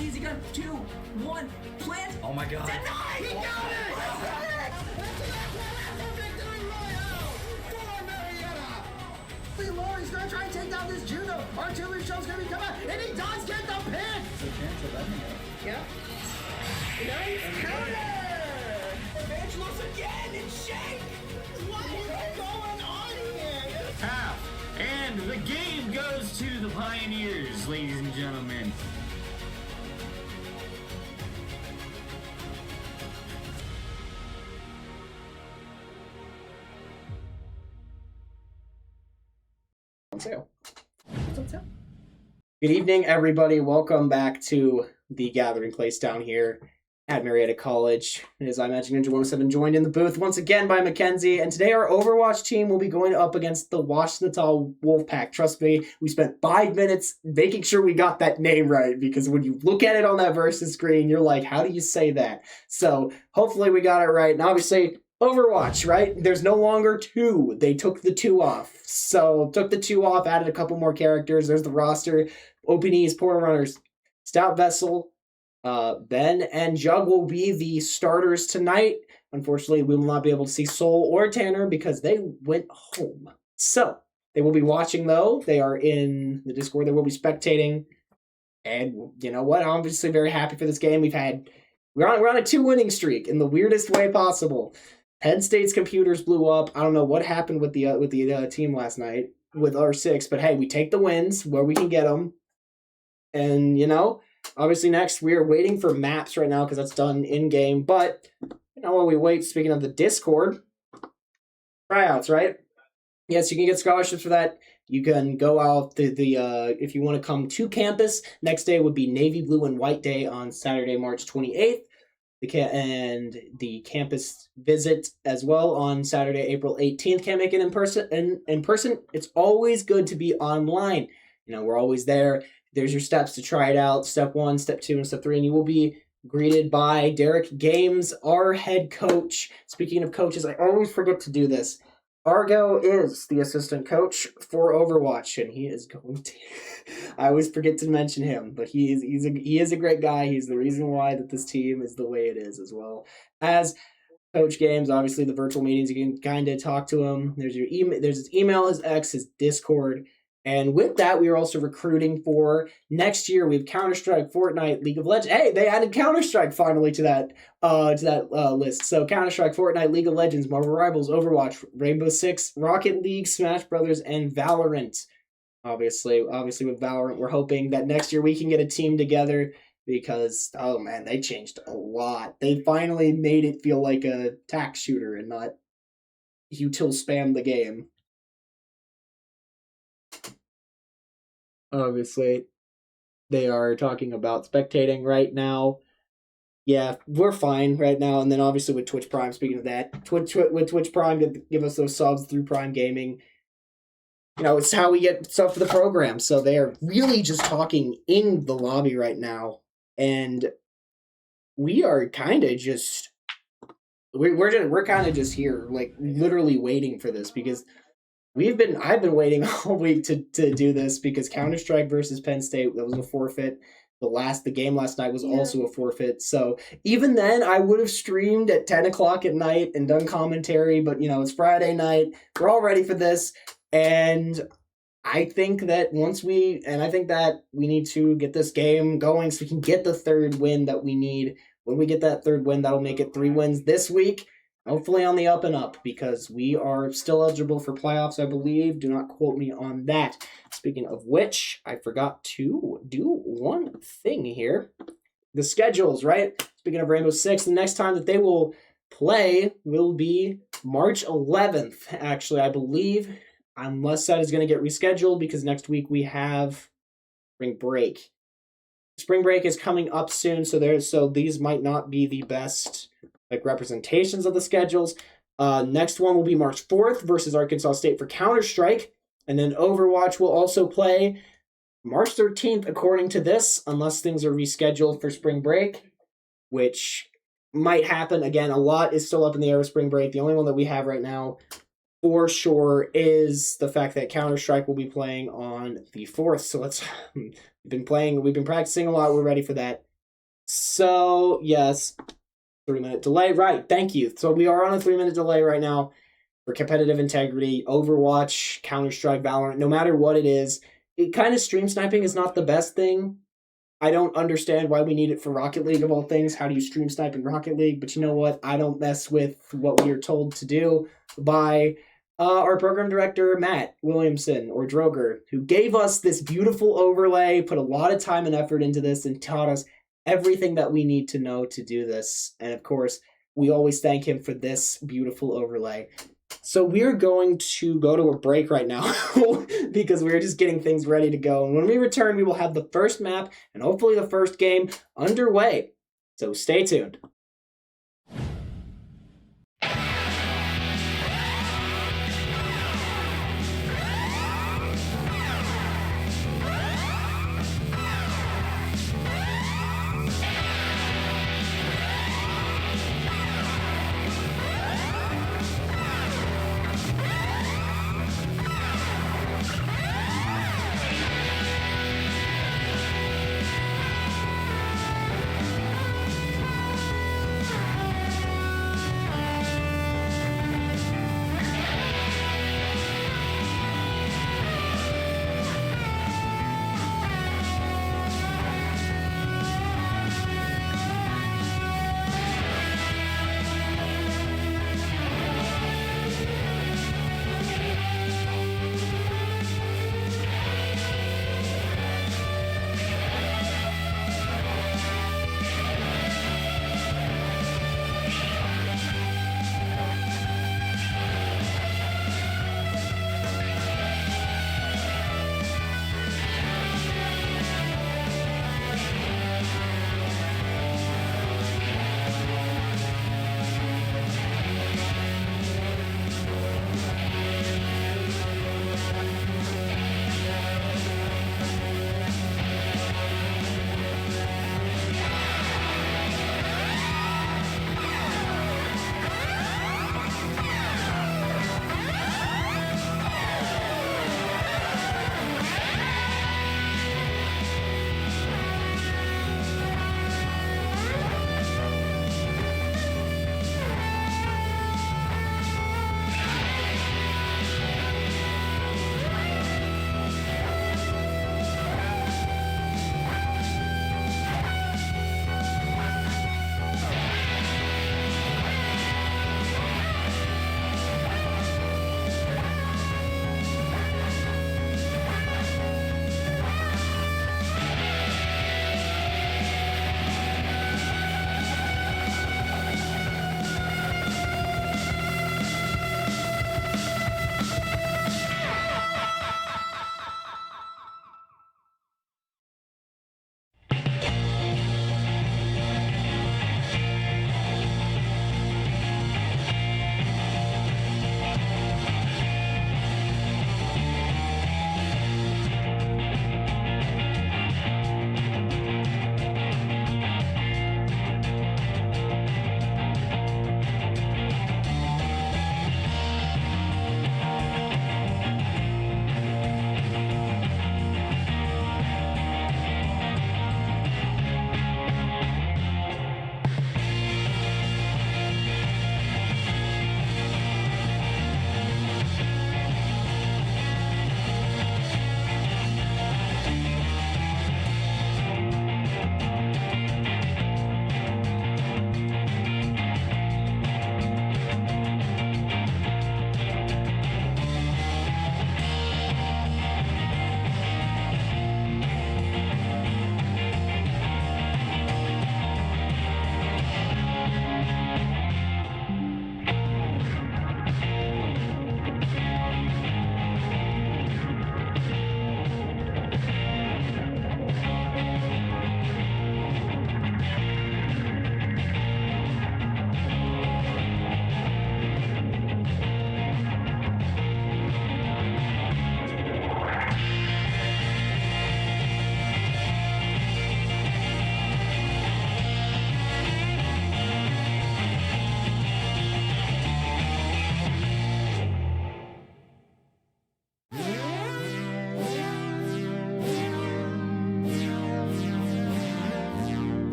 Easy gun, 2, 1, plant. Oh my god. Deny! He got it! He's gonna try and take down this Juno. Artillery shell's gonna be coming out, and he does get the pick! Yep. Nice counter! Evangelos again and Shake! What is going on here? Half. And the game goes to the Pioneers, ladies and gentlemen. Good evening, everybody. Welcome back to the gathering place down here at Marietta College. As I mentioned, Ninja 107 joined in the booth once again by Mackenzie, and today our Overwatch team will be going up against the Washtenaw Wolfpack. Trust me, we spent 5 minutes making sure we got that name right, because when you look at it on that versus screen, you're like, how do you say that? So hopefully we got it right, and obviously Overwatch, right? There's no longer 2. They took the 2 off. So took the 2 off, added a couple more characters. There's the roster. OPNs, Portal Runners, Stout Vessel, Ben, and Jug will be the starters tonight. Unfortunately, we will not be able to see Soul or Tanner because they went home. So they will be watching, though. They are in the Discord. They will be spectating. And you know what? I'm obviously very happy for this game. We're on a 2 winning streak in the weirdest way possible. Penn State's computers blew up. I don't know what happened with the team last night with R6, but hey, we take the wins where we can get them. And, you know, obviously next we are waiting for maps right now because that's done in-game. But, you know, while we wait, speaking of the Discord, tryouts, right? Yes, you can get scholarships for that. You can go out if you want to come to campus. Next day would be Navy Blue and White Day on Saturday, March 28th. And the campus visit as well on Saturday, April 18th. Can't make it in person. It's always good to be online. You know, we're always there. There's your steps to try it out. Step 1, step 2, and step 3. And you will be greeted by Derek Games, our head coach. Speaking of coaches, I always forget to do this. Argo is the assistant coach for Overwatch, and he is going to... I always forget to mention him, but he is a great guy. He's the reason why that this team is the way it is, as well as Coach Games. Obviously, the virtual meetings, you can kind of talk to him. There's your email. There's his email, his X, his Discord. And with that, we are also recruiting for next year. We have Counter-Strike, Fortnite, League of Legends. Hey, they added Counter-Strike finally to that list. So Counter-Strike, Fortnite, League of Legends, Marvel Rivals, Overwatch, Rainbow Six, Rocket League, Smash Brothers, and Valorant. Obviously with Valorant, we're hoping that next year we can get a team together because, oh man, they changed a lot. They finally made it feel like a tax shooter and not util spam the game. Obviously, they are talking about spectating right now. Yeah, we're fine right now. And then obviously with Twitch Prime, speaking of that, Twitch Prime to give us those subs through Prime Gaming. You know, it's how we get stuff for the program. So they are really just talking in the lobby right now. And we are kind of just... We're kind of just here, like, literally waiting for this because... I've been waiting all week to do this because Counter-Strike versus Penn State, that was a forfeit. The game last night was also a forfeit. So even then, I would have streamed at 10 o'clock at night and done commentary. But, you know, it's Friday night. We're all ready for this. And I think that we need to get this game going so we can get the 3rd win that we need. When we get that 3rd win, that'll make it 3 wins this week. Hopefully on the up and up, because we are still eligible for playoffs, I believe. Do not quote me on that. Speaking of which, I forgot to do one thing here. The schedules, right? Speaking of Rainbow Six, the next time that they will play will be March 11th, actually, I believe. Unless that is going to get rescheduled, because next week we have spring break. Spring break is coming up soon, so these might not be the best... like representations of the schedules. Next one will be March 4th versus Arkansas State for Counter-Strike. And then Overwatch will also play March 13th, according to this, unless things are rescheduled for spring break, which might happen. Again, a lot is still up in the air with spring break. The only one that we have right now for sure is the fact that Counter-Strike will be playing on the 4th. So we've been practicing a lot. We're ready for that. So, yes, 3-minute delay. Right, thank you. So we are on a 3-minute delay right now for competitive integrity, Overwatch, Counter-Strike, Valorant, no matter what it is. It kind of stream sniping is not the best thing. I don't understand why we need it for Rocket League of all things. How do you stream snipe in Rocket League? But you know what? I don't mess with what we are told to do by our program director, Matt Williamson, or Droger, who gave us this beautiful overlay, put a lot of time and effort into this, and taught us everything that we need to know to do this. And of course, we always thank him for this beautiful overlay. So we're going to go to a break right now because we're just getting things ready to go. And when we return, we will have the first map and hopefully the first game underway. So stay tuned.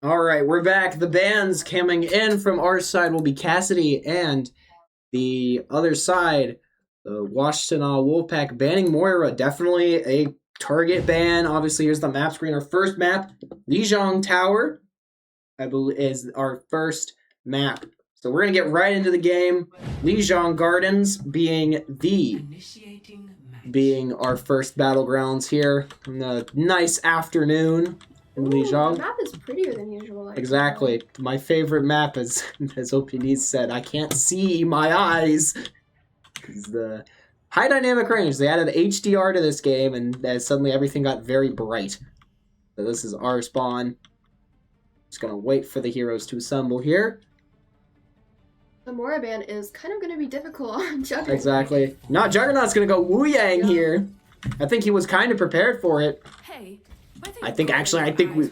All right, we're back. The bans coming in from our side will be Cassidy, and the other side, the Washtenaw Wolfpack, banning Moira. Definitely a target ban. Obviously, here's the map screen. Our first map, Lijiang Tower, I believe, is our first map. So we're going to get right into the game. Lijiang Gardens being our first battlegrounds here on the nice afternoon in Lijiang. The map is prettier than usual. Exactly. My favorite map is, as OPD said, I can't see my eyes. It's the high dynamic range. They added HDR to this game, and suddenly everything got very bright. So this is our spawn. Just going to wait for the heroes to assemble here. The Moira ban is kind of going to be difficult on Juggernaut. Exactly. No, Juggernaut's going to go Wu-Yang here. I think he was kind of prepared for it. I think we...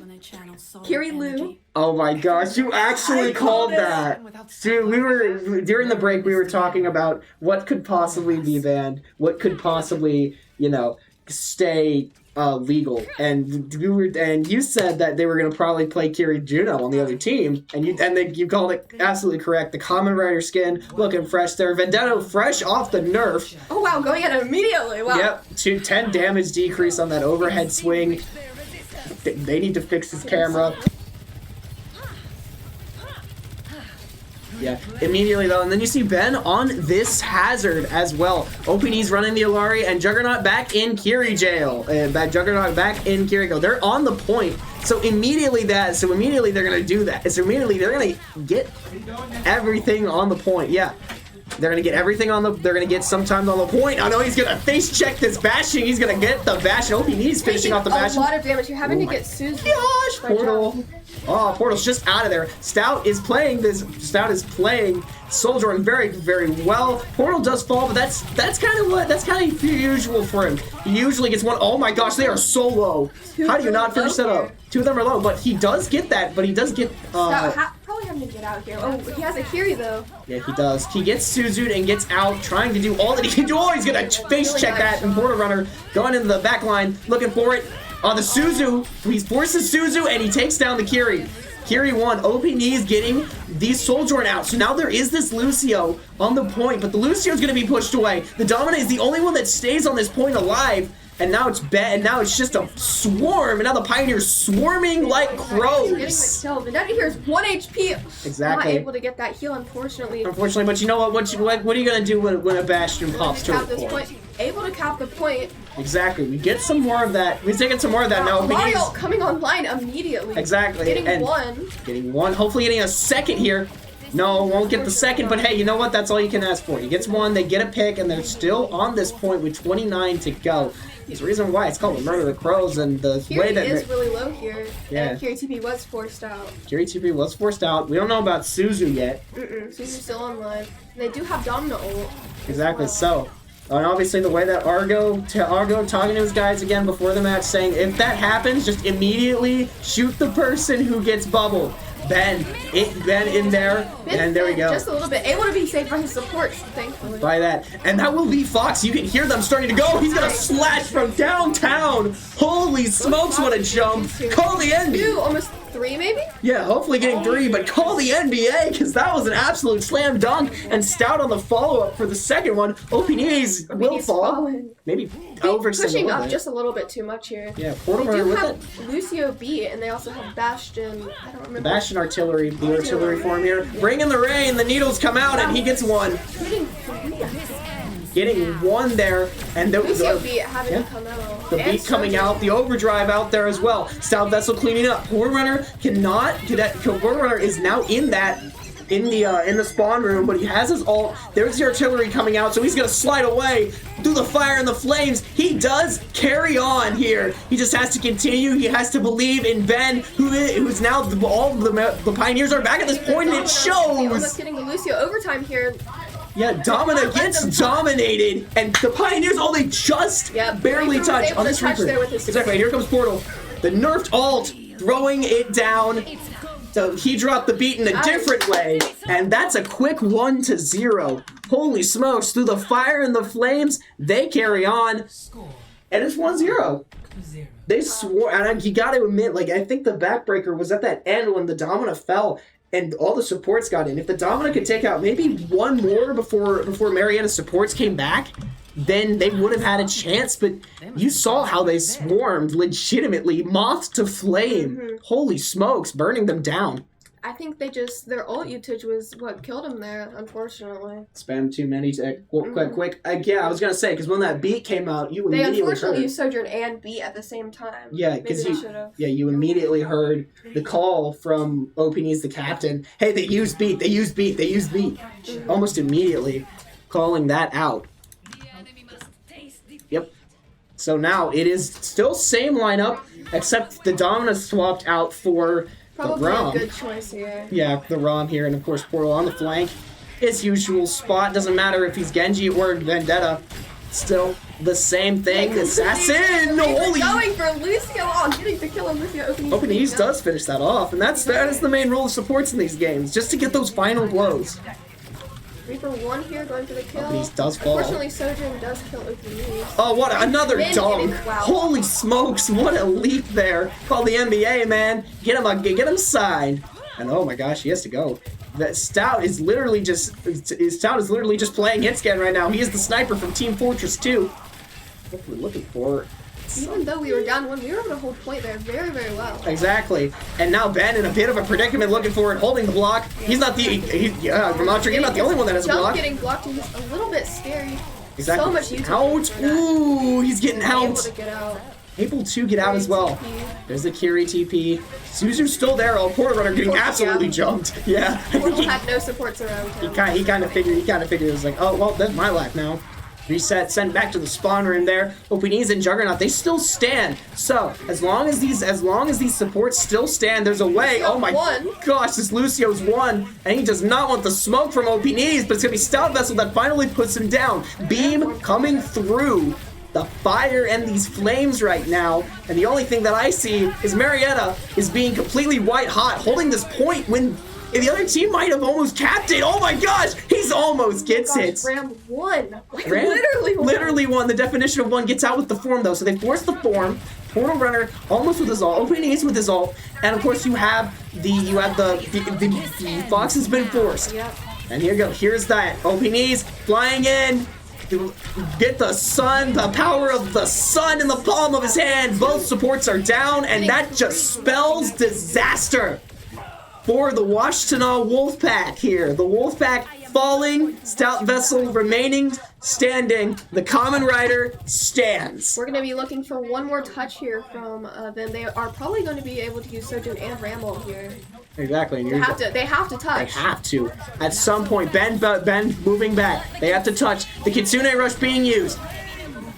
Kiri Lu. Oh my gosh, you actually called that. Dude, we were, during the break, we were talking about what could possibly be banned, what could possibly, stay legal, and you said that they were going to probably play Kiri Juno on the other team, and you called it absolutely correct. The Common Rider skin looking fresh there. Vendetto fresh off the nerf. Oh wow, going at it immediately. Wow. Yep, 10 damage decrease on that overhead swing. They need to fix his camera. Yeah, immediately though, and then you see Ben on this hazard as well. OPD's running the Alari, and Juggernaut back in Kiri jail. Juggernaut back in Kiri go. They're on the point, so immediately they're gonna do that. So immediately they're gonna get everything on the point. Yeah, they're gonna get everything on the. They're gonna get sometimes on the point. I know he's gonna face check this bashing. He's gonna get the bash. OPD's finishing off the bashing. A lot of damage. You're having to get Susan. Gosh, Portal. Oh, Portal's just out of there. Stout is playing Soldier very, very well. Portal does fall, but that's kind of usual for him. He usually gets one. Oh my gosh, they are so low. How do you not finish that up? Two of them are low, but he does get that. But he does get. Probably having to get out here. Oh, he has a Kiri though. Yeah, he does. He gets Suzu'd and gets out, trying to do all that he can do. Oh, he's gonna face check that, and Portal Runner going into the back line, looking for it. On the Suzu, he forces Suzu and he takes down the Kiri. Kiri won. OPD is getting the Souljourn out. So now there is this Lucio on the point, but the Lucio's going to be pushed away. The Dominant is the only one that stays on this point alive. And now it's and now it's just a swarm. And now the Pioneer's swarming like crows. Getting the kill. Vendetta here is 1 HP. Exactly. Not able to get that heal, unfortunately. But you know what? What are you going to do when a Bastion pops to the point? Able to cap the point. Exactly. We get some more of that. We're taking some more of that now. Mario coming online immediately. Exactly. Getting one. Getting one. Hopefully getting a second here. No, won't get the second, but hey, you know what? That's all you can ask for. He gets one, they get a pick, and they're still on this point with 29 to go. There's a reason why it's called the Murder of the Crows, and the way that is really low here. Yeah. And Kiri TP was forced out. Kiri TP was forced out. We don't know about Suzu yet. Suzu's still online. They do have Domino ult. Exactly. So, and obviously the way that Argo talking to his guys again before the match, saying if that happens, just immediately shoot the person who gets bubbled. Ben in there, and there we go. Just a little bit, able to be saved by his supports, thankfully. By that, and that will be Fox. You can hear them starting to go. He's gonna slash from downtown. Holy smokes, what a jump! Call the NBA. 2, almost 3 maybe? Yeah, hopefully getting 3, but call the NBA because that was an absolute slam dunk. And Stout on the follow-up for the second one. OPD's will fall. Fallen. Maybe pushing up just a little bit too much here. Yeah, Portal They do with have it. Lucio B, and they also have Bastion. I don't remember. Bastion artillery, blue artillery form here. Bring in the rain. The needles come out, and he gets one. Getting one there, and the Lucio beat having to come out. The beat coming out, the overdrive out there as well. Stout Vessel cleaning up. Portal Runner cannot do that. Portal Runner is now in the spawn room, but he has his ult. There's the artillery coming out, so he's gonna slide away through the fire and the flames. He does carry on here. He just has to continue. He has to believe in Ben, who's now all the Pioneers are back at this point, and it shows. Almost getting the Lucio overtime here. Yeah, Domina gets dominated, and the Pioneers, they just barely touch on this Reaper. Exactly, here comes Portal. The nerfed ult, throwing it down. So he dropped the beat in a different way, and that's a quick 1-0. Holy smokes, through the fire and the flames, they carry on, and it's 1-0. They swore, and you got to admit, like, I think the backbreaker was at that end when the Domina fell and all the supports got in. If the Domina could take out maybe one more before Marietta's supports came back, then they would have had a chance. But you saw how they swarmed, legitimately, moth to flame. Holy smokes, burning them down. I think their ult usage was what killed him there, unfortunately. Spam too many quick. Yeah, I was going to say, because when that beat came out, you They immediately unfortunately heard. used Sojourn and beat at the same time. Yeah, because you immediately heard the call from OPN's the captain. Hey, they used beat. Almost immediately calling that out. Yep. So now it is still same lineup, except the Domina swapped out for Probably the Rom. a good choice here. Yeah, the Rom here, and of course Portal on the flank. His usual spot, doesn't matter if he's Genji or Vendetta. Still the same thing. Assassin! Holy! Going for Lucio. Oh, getting the kill on Lucio. OpenEase does finish that off, and that is the main role of supports in these games, just to get those final blows. Reaper 1 here going for the kill. OpenEase does fall. Unfortunately, Sojourn does kill OpenEase. Oh, what another dunk! Wow. Holy smokes, what a leap there! Call the NBA, man. Get him signed. And oh my gosh, he has to go. That Stout is literally just playing hit scan right now. He is the sniper from Team Fortress 2. What we're looking for. Even though we were down 1, we were able to hold point there very, very well. Exactly. And now Ben in a bit of a predicament looking for it, holding the block. He's not the Ramatri, he's not the only one that has a block. Getting blocked is a little bit scary. Exactly. So much usage. Out. Ooh, he's getting out. Able to get out. Able to get out as well. There's the Kiri TP. Suzu's still there. Oh, Portal Runner getting absolutely jumped. Yeah. Portal had no supports around him. He kind of figured it was like, oh well, that's my life now. Reset, send back to the spawner in there. OpenEase and Juggernaut, they still stand. So as long as these supports still stand, there's a way. Oh my gosh, this Lucio's won, and he does not want the smoke from OpenEase, but it's gonna be Stout Vessel that finally puts him down. Beam coming through. The fire and these flames right now, and the only thing that I see is Marietta is being completely white hot, holding this point when the other team might have almost capped it. Oh my gosh, he's almost gets it. Ram won. Ram literally won. The definition of one gets out with the form though, so they force the form. Portal Runner almost with his ult, OpenEase with his ult, and of course you have the Fox has been forced. Yep. And here you go. Here's that OpenEase flying in. Get the sun, the power of the sun in the palm of his hand. Both supports are down, and that just spells disaster for the Washtenaw Wolfpack here. The Wolfpack falling, Stout Vessel remaining standing. The Common Rider stands. We're going to be looking for one more touch here from them. They are probably going to be able to use Sojourn and Ramble here. Exactly. They have to touch. They have to. At some point, Ben moving back. They have to touch. The Kitsune Rush being used.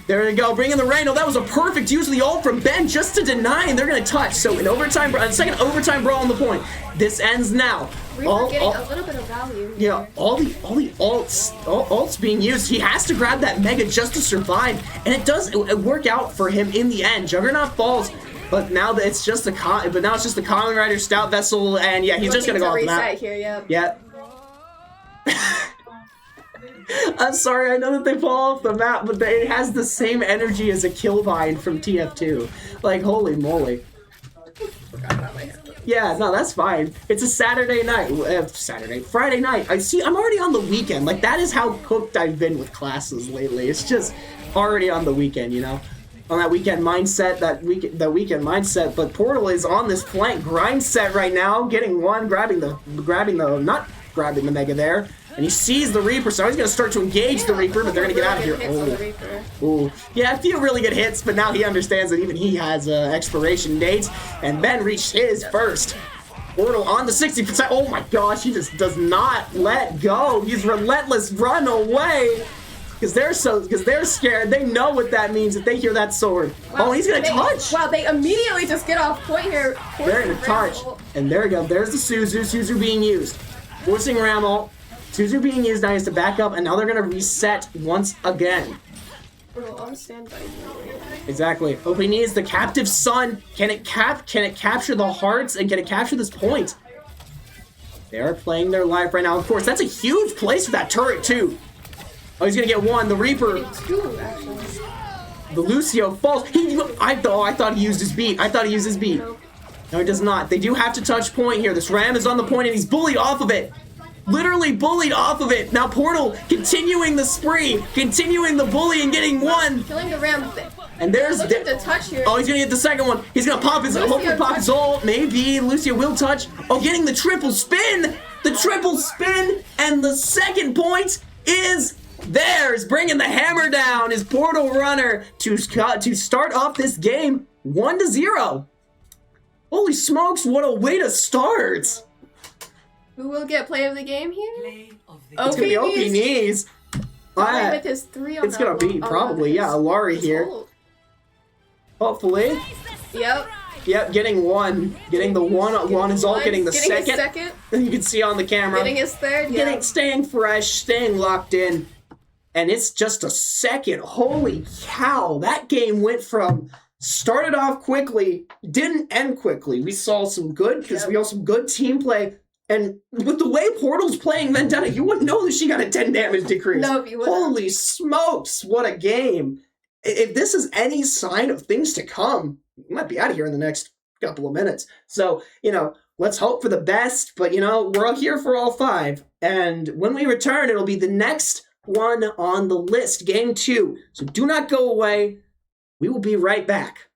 There we go, bringing the rain. Oh, that was a perfect use of the ult from Ben just to deny, and they're going to touch. So in overtime, second overtime brawl on the point. This ends now. Reaper getting a little bit of value. Yeah, all the ults being used. He has to grab that mega just to survive, and it does work out for him in the end. Juggernaut falls. But now that it's just the Common Rider, Stout Vessel, and yeah, he's just gonna go off the map. Here, yep. Yeah. I'm sorry, I know that they fall off the map, but it has the same energy as a Killvine from TF2. Like, holy moly. Yeah, no, that's fine. It's a Saturday night. Friday night. I'm already on the weekend. Like, that is how cooked I've been with classes lately. It's just already on the weekend, you know? On that weekend mindset, but Portal is on this flank grind set right now, getting one, not grabbing the Mega there, and he sees the Reaper, so he's going to start to engage the Reaper, but they're going to get out of here. Oh, yeah, a few really good hits, but now he understands that even he has expiration dates, and Ben reached his first. Portal on the 60%. Oh my gosh, he just does not let go. He's relentless. Run away. Because they're scared. They know what that means if they hear that sword. Wow, oh, he's gonna touch. Wow, they immediately just get off point here. They're gonna touch. And there we go. There's the Suzu being used. Forcing Ram ult. Suzu being used now. He has to back up, and now they're gonna reset once again. On standby. Exactly. OpenEase the captive sun. Can it capture the hearts, and can it capture this point? They are playing their life right now. Of course, that's a huge place for that turret too. Oh, he's gonna get one. The Reaper. Two, actually. The Lucio falls. I thought he used his beat. Nope. No, he does not. They do have to touch point here. This Ram is on the point and he's bullied off of it. Literally bullied off of it. Now Portal continuing the spree, continuing the bully and getting one. Killing the Ram. And there's Looking to touch here. oh, he's gonna get the second one. He's gonna pop his hopefully pop his ult. Maybe Lucio will touch. Oh, getting the triple spin. The triple spin and the second point is theirs, bringing the hammer down. His Portal runner to start off this game 1-0. Holy smokes! What a way to start. Who will get play of the game here? It's gonna be OP knees. With his 3 on It's gonna be probably Alari here. Hopefully. Yep. Getting one. Getting the one on his ult, getting the His second. second. You can see on the camera. Getting his third. Yeah. Staying fresh, staying locked in. And it's just a second. Holy cow. That game went from started off quickly, didn't end quickly. We saw some good, because we saw some good team play. And with the way Portal's playing Vendetta, you wouldn't know that she got a 10 damage decrease. No, you wouldn't. Holy smokes, what a game. If this is any sign of things to come, we might be out of here in the next couple of minutes. So, let's hope for the best, but, we're all here for all 5. And when we return, it'll be the next one on the list, game 2. So do not go away. We will be right back.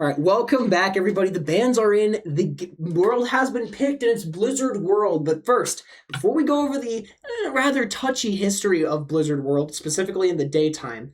All right, welcome back, everybody. The bans are in. The world has been picked, and it's Blizzard World. But first, before we go over the rather touchy history of Blizzard World, specifically in the daytime,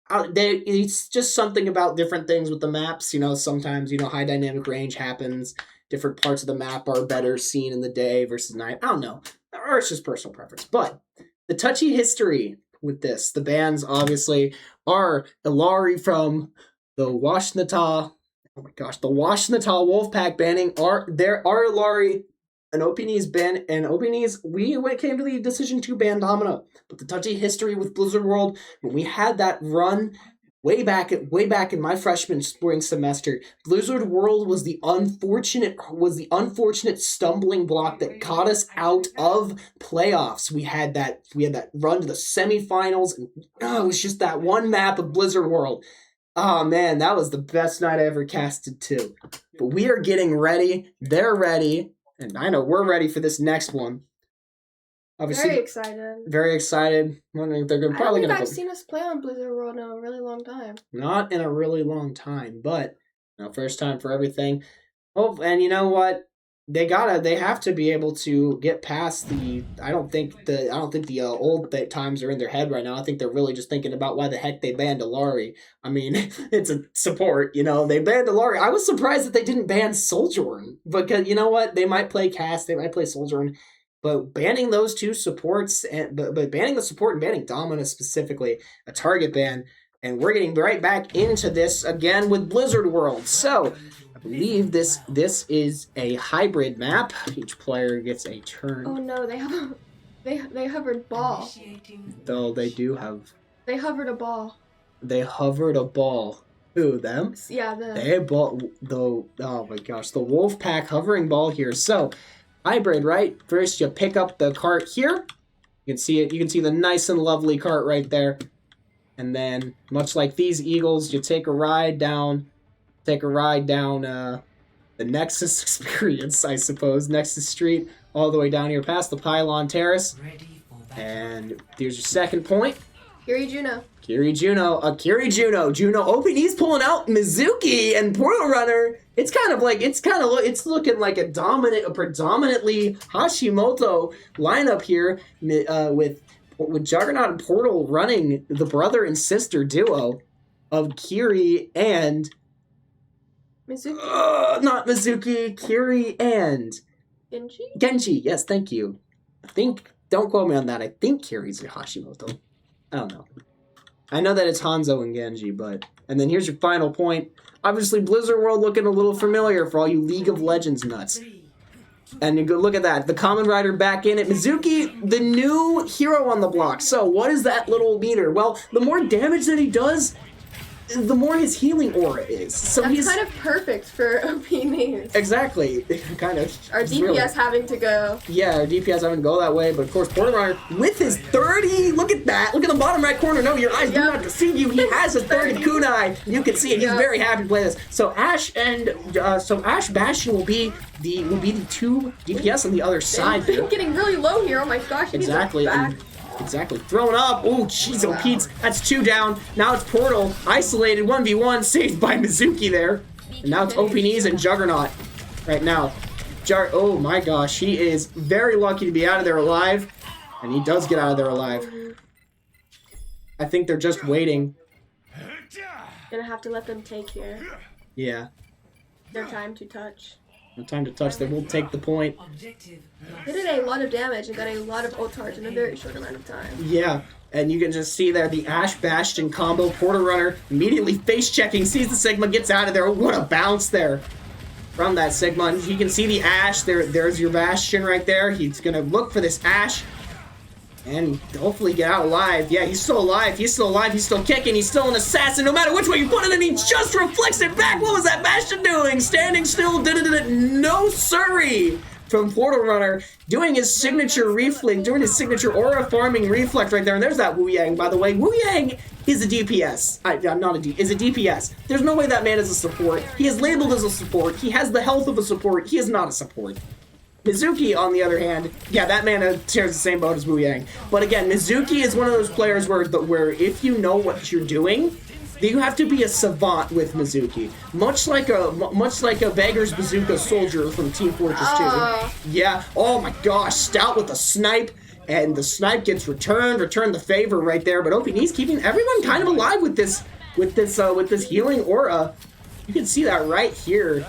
it's just something about different things with the maps. You know, sometimes, high dynamic range happens. Different parts of the map are better seen in the day versus night. I don't know. Or it's just personal preference. But the touchy history with this, the bans, obviously, are Illari from the Washtenaw, the Washtenaw Wolfpack banning are Illari and OPNE's ban, and OPNE's came to the decision to ban Domino. But the touchy history with Blizzard World, when we had that run way back in my freshman spring semester, Blizzard World was the unfortunate stumbling block that got us out of playoffs. We had that run to the semifinals, and it was just that one map of Blizzard World. Oh man, that was the best night I ever casted too. But we are getting ready. They're ready. And I know we're ready for this next one. Obviously, Very excited. Very excited. Wondering if they're I don't think I've seen us play on Blizzard World in a really long time. Not in a really long time, but first time for everything. Oh, and you know what? They have to be able to get past the. I don't think the old times are in their head right now. I think they're really just thinking about why the heck they banned Illari. I mean, it's a support. They banned Illari. I was surprised that they didn't ban Sojourn, because you know what? They might play Cast, they might play Sojourn, but banning those two supports but banning the support and banning Domina specifically, a target ban, and we're getting right back into this again with Blizzard World. So I believe this is a hybrid map. Each player gets a turn. Oh no, they hovered ball. Though they do have. They hovered a ball. They hovered a ball. Who, them? Yeah, them. They ball oh my gosh, the Wolfpack hovering ball here. So hybrid, right? First you pick up the cart here. You can see it. You can see the nice and lovely cart right there. And then, much like these Eagles, you take a ride down the Nexus experience, I suppose. Nexus Street, all the way down here past the Pylon Terrace. And here's your second point. Kiri Juno. Juno, OPNE's pulling out Mizuki and Portal Runner. It's looking like a predominantly Hashimoto lineup here, with Juggernaut and Portal running the brother and sister duo of Kiri and Mizuki. Not Mizuki, Kiri and Genji. Yes, thank you. Don't quote me on that. I think Kiri's a Hashimoto. I don't know. I know that it's Hanzo and Genji, and then here's your final point. Obviously, Blizzard World looking a little familiar for all you League of Legends nuts. And you go look at that. The Common Rider back in it. Mizuki, the new hero on the block. So what is that little meter? Well, the more damage that he does, the more his healing aura is. So That's kind of perfect for OPNEs. Exactly. Kind of. Our DPS having to go. Yeah, our DPS having to go that way. But of course, Portal Runner with his 30. Look at that. Look at the bottom right corner. No, your eyes do not deceive you. He has a 30 kunai. You can see it. He's very happy to play this. So Ash Bastion will be the two DPS on the other side. I'm getting really low here. Oh my gosh. Exactly. Exactly. Throwing up. Oh, jeez, oh, Pete's. That's 2 down. Now it's Portal. Isolated 1v1. Saved by Mizuki there. And now it's OPNEs and Juggernaut. Right now. Oh my gosh. He is very lucky to be out of there alive. And he does get out of there alive. I think they're just waiting. Gonna have to let them take here. Yeah. Their time to touch. No time to touch. They will take the point. They did a lot of damage and got a lot of ultards in a very short amount of time. Yeah, and you can just see there the Ash Bastion combo. Portal Runner immediately face checking, sees the Sigma, gets out of there. What a bounce there from that Sigma. And you can see the Ash. There's your Bastion right there. He's going to look for this Ash and hopefully get out alive. Yeah, he's still alive. He's still alive. He's still kicking. He's still an assassin. No matter which way you put it, and he just reflects it back. What was that Bastion doing? Standing still. No siree. From Portal Runner, doing his signature reflect, doing his signature aura farming reflect right there. And there's that Wu Yang, by the way. Wu Yang is a DPS. Is a DPS. There's no way that man is a support. He is labeled as a support. He has the health of a support. He is not a support. Mizuki, on the other hand, yeah, that man shares the same boat as Wu Yang. But again, Mizuki is one of those players where if you know what you're doing, You have to be a savant with Mizuki, much like a beggar's bazooka soldier from Team Fortress 2. Yeah. Oh my gosh, Stout with a snipe, and the snipe gets returned the favor right there. But OPN's keeping everyone kind of alive with this healing aura. You can see that right here. You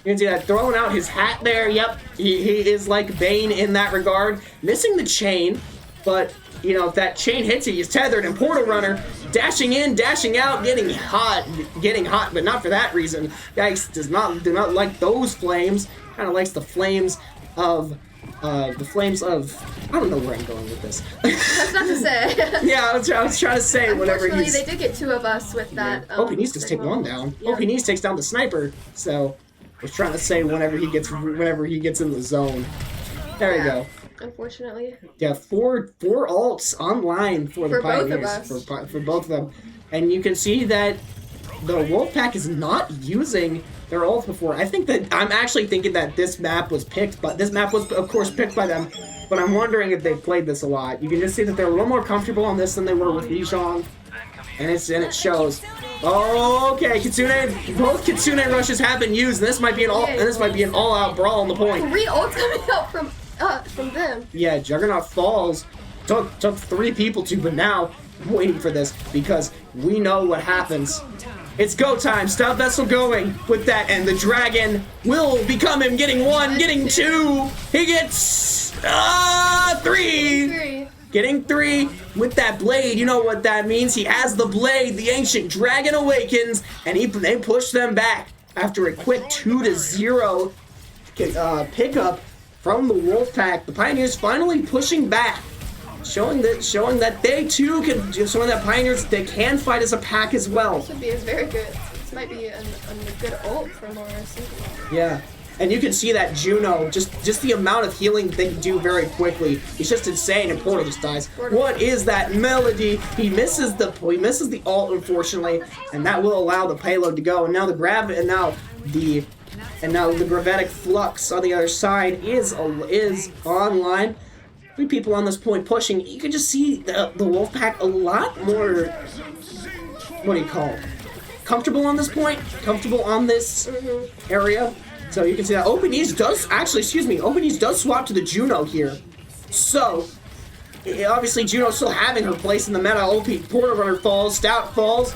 can see that throwing out his hat there. Yep, he is like Bane in that regard, missing the chain, but. You know, if that chain hits you, he's tethered, and Portal Runner dashing in, dashing out, getting hot, but not for that reason. Yikes, do not like those flames. Kind of likes the flames of, I don't know where I'm going with this. That's not to say. Yeah, I was trying to say whatever Unfortunately, they did get 2 of us with that. OP needs to take one down. Yeah. OP needs takes down the sniper, so I was trying to say whenever he gets in the zone. There you go. Unfortunately. Yeah, four alts online for the Pioneers. Both of us. For both of them. And you can see that the Wolfpack is not using their ults before. I'm actually thinking that this map was picked, but this map was of course picked by them. But I'm wondering if they played this a lot. You can just see that they're a little more comfortable on this than they were with Lijiang. And it shows. Okay, both Kitsune rushes have been used, and this might be an all-out brawl on the point. 3 ults coming out from them. Yeah, Juggernaut falls. Took 3 people to, but now I'm waiting for this because we know what happens. It's go time. Stout Vessel going with that, and the dragon will become him. Getting 1, getting 2. He gets 3. Getting 3 with that blade. You know what that means. He has the blade. The ancient dragon awakens, and they push them back after a quick 2-0 pickup from the Wolfpack. The Pioneers finally pushing back, showing that they too can, showing that Pioneers, they can fight as a pack as well. This would be very good. This might be a good ult for Morris. Yeah, and you can see that Juno, just the amount of healing they can do very quickly. It's just insane, and Portal just dies. What is that melody? He misses the ult, unfortunately, and that will allow the payload to go. And now the gravitic flux on the other side is online. 3 people on this point pushing. You can just see the Wolfpack a lot more, comfortable on this point, comfortable on this area. So you can see that OpenEase does swap to the Juno here. So obviously Juno's still having her place in the meta. Portal Runner falls, Stout falls.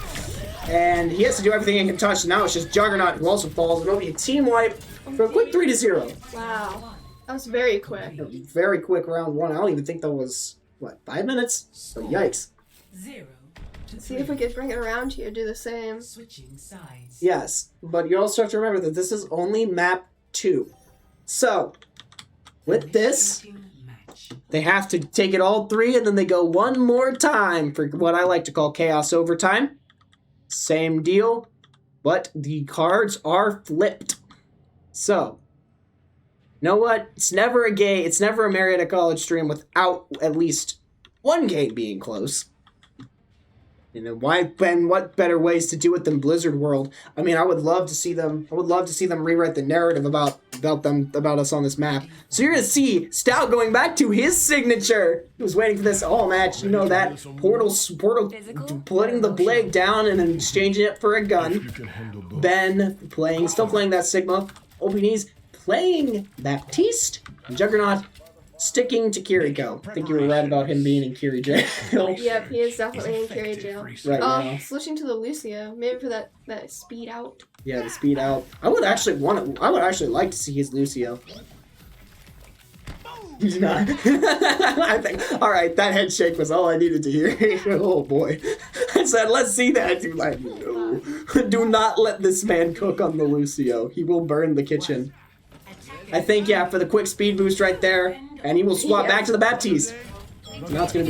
And he has to do everything he can touch. Now it's just Juggernaut who also falls. It'll be a team wipe for a quick 3-0. Wow. That was very quick. Very quick round 1. I don't even think that was, 5 minutes? So yikes. See if we could bring it around here, do the same. Switching sides. Yes, but you also have to remember that this is only map 2. So, with this, they have to take it all 3, and then they go one more time for what I like to call Chaos Overtime. Same deal, but the cards are flipped. So, you know what? It's never a Marietta College stream without at least one game being close. You know, what better ways to do it than Blizzard World? I mean, I would love to see them rewrite the narrative about us on this map. So you're gonna see Stout going back to his signature. He was waiting for this all match. You know that Portal putting the blade down and then exchanging it for a gun. Ben still playing that Sigma. OPN's playing Baptiste. And Juggernaut sticking to Kiriko. I think you were right about him being in Kiri jail. Yep, he is definitely in Kiri jail. Right now. Switching to the Lucio, maybe for that speed out. Yeah, the speed out. I would actually like to see his Lucio. He's not. I think. All right, that head shake was all I needed to hear. Oh boy! I said, let's see that. Dude, like, no. Do not let this man cook on the Lucio. He will burn the kitchen. I think, yeah, for the quick speed boost right there, and he will swap back to the Baptiste. So now it's gonna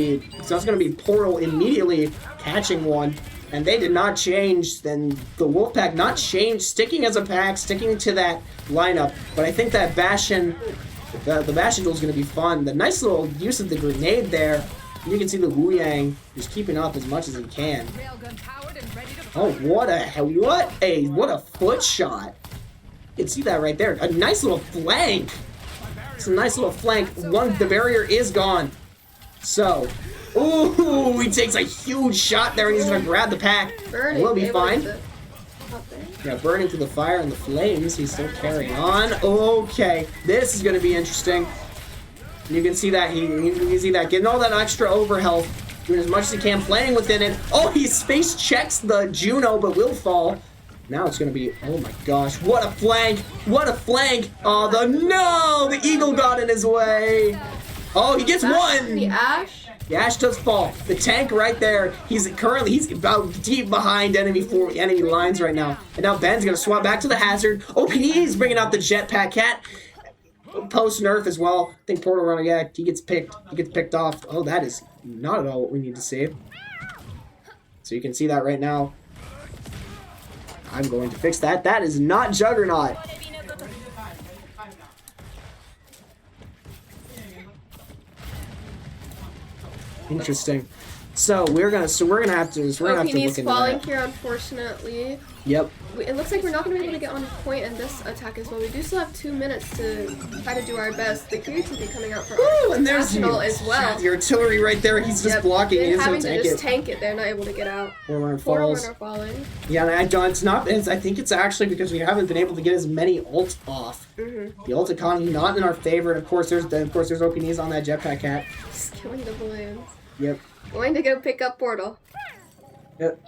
be Portal immediately catching one, and they did not change. Then the Wolfpack not change, sticking as a pack, sticking to that lineup. But I think that Bastion, the Bastion duel is gonna be fun. The nice little use of the grenade there. You can see the Wu Yang just keeping up as much as he can. Oh, what a foot shot! You can see that right there. A nice little flank. It's a nice little flank. The barrier is gone. So, Ooh, he takes a huge shot there and he's gonna grab the pack. Burning. We'll be able fine. to up there. Yeah, burning through the fire and the flames. He's still carrying on. Okay, this is gonna be interesting. You can see that you can see that getting all that extra over health, doing as much as he can, playing within it. Oh, he space checks the Juno, but will fall. Now it's gonna be, oh my gosh, what a flank! What a flank! Oh, the eagle got in his way. Oh, he gets one. The Ash. The Ash does fall. The tank right there. He's about deep behind enemy lines right now. And now Ben's gonna swap back to the hazard. OPD is bringing out the jetpack cat. Post nerf as well. I think Portal Runner, yeah, he gets picked off. Oh, that is not at all what we need to see. So you can see that right now. I'm going to fix that. That is not Juggernaut. Interesting. So we're gonna have to look into falling that. here, unfortunately. Yep. It looks like we're not going to be able to get on point in this attack as well. We do still have 2 minutes to try to do our best. The Kyrie will be coming out for Ooh, and there's National as well. The artillery right there. He's just blocking. He's having gonna to just tank it. They're not able to get out. Runner Portal falls. Runner falling. Yeah, and I think it's actually because we haven't been able to get as many ults off. The ult economy not in our favor, and of course there's OPNs on that jetpack cat. Just killing the balloons. Yep. Going to go pick up Portal. Yep.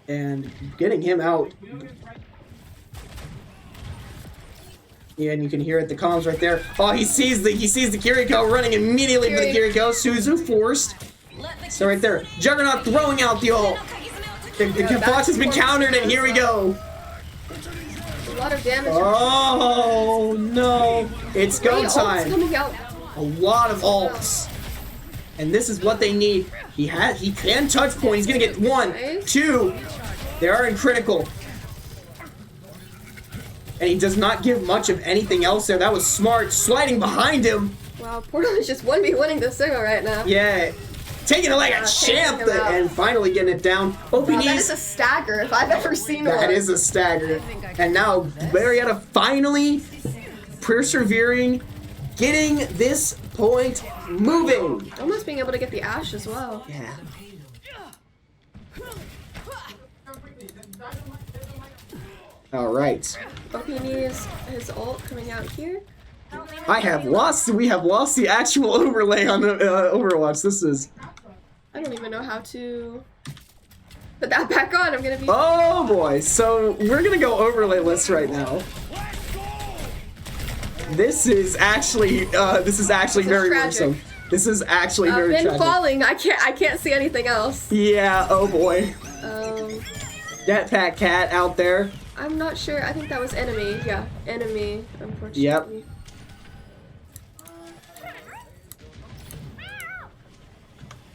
And getting him out. Yeah, and you can hear it, the comms right there. Oh, he sees the Kiriko running immediately for the Kiriko. Suzu forced. So right there, Juggernaut throwing out the ult. The Fox has been countered, and here we go. A lot of damage. Oh no! It's go time. Coming out. A lot of ults. And this is what they need. He can touch point. He's gonna get 1, 2. They are in critical. And he does not give much of anything else there. That was smart. Sliding behind him. Wow, Portal is just 1v1ing the Sigma right now. Yeah. Taking it like a champ and finally getting it down. OPNs. Wow, that is a stagger if I've ever seen one. That is a stagger. And now Marietta finally persevering, getting this point moving. Almost being able to get the Ash as well. Yeah. All right. OPN's his ult coming out here. We have lost the actual overlay on the Overwatch. This is. I don't even know how to put that back on. I'm gonna be. Oh boy! So we're gonna go overlay list right now. This is actually very gruesome. This is actually very tragic. Been falling. I can't see anything else. Yeah. Oh boy. Jetpack cat out there. I'm not sure. I think that was enemy. Yeah, enemy. Unfortunately. Yep.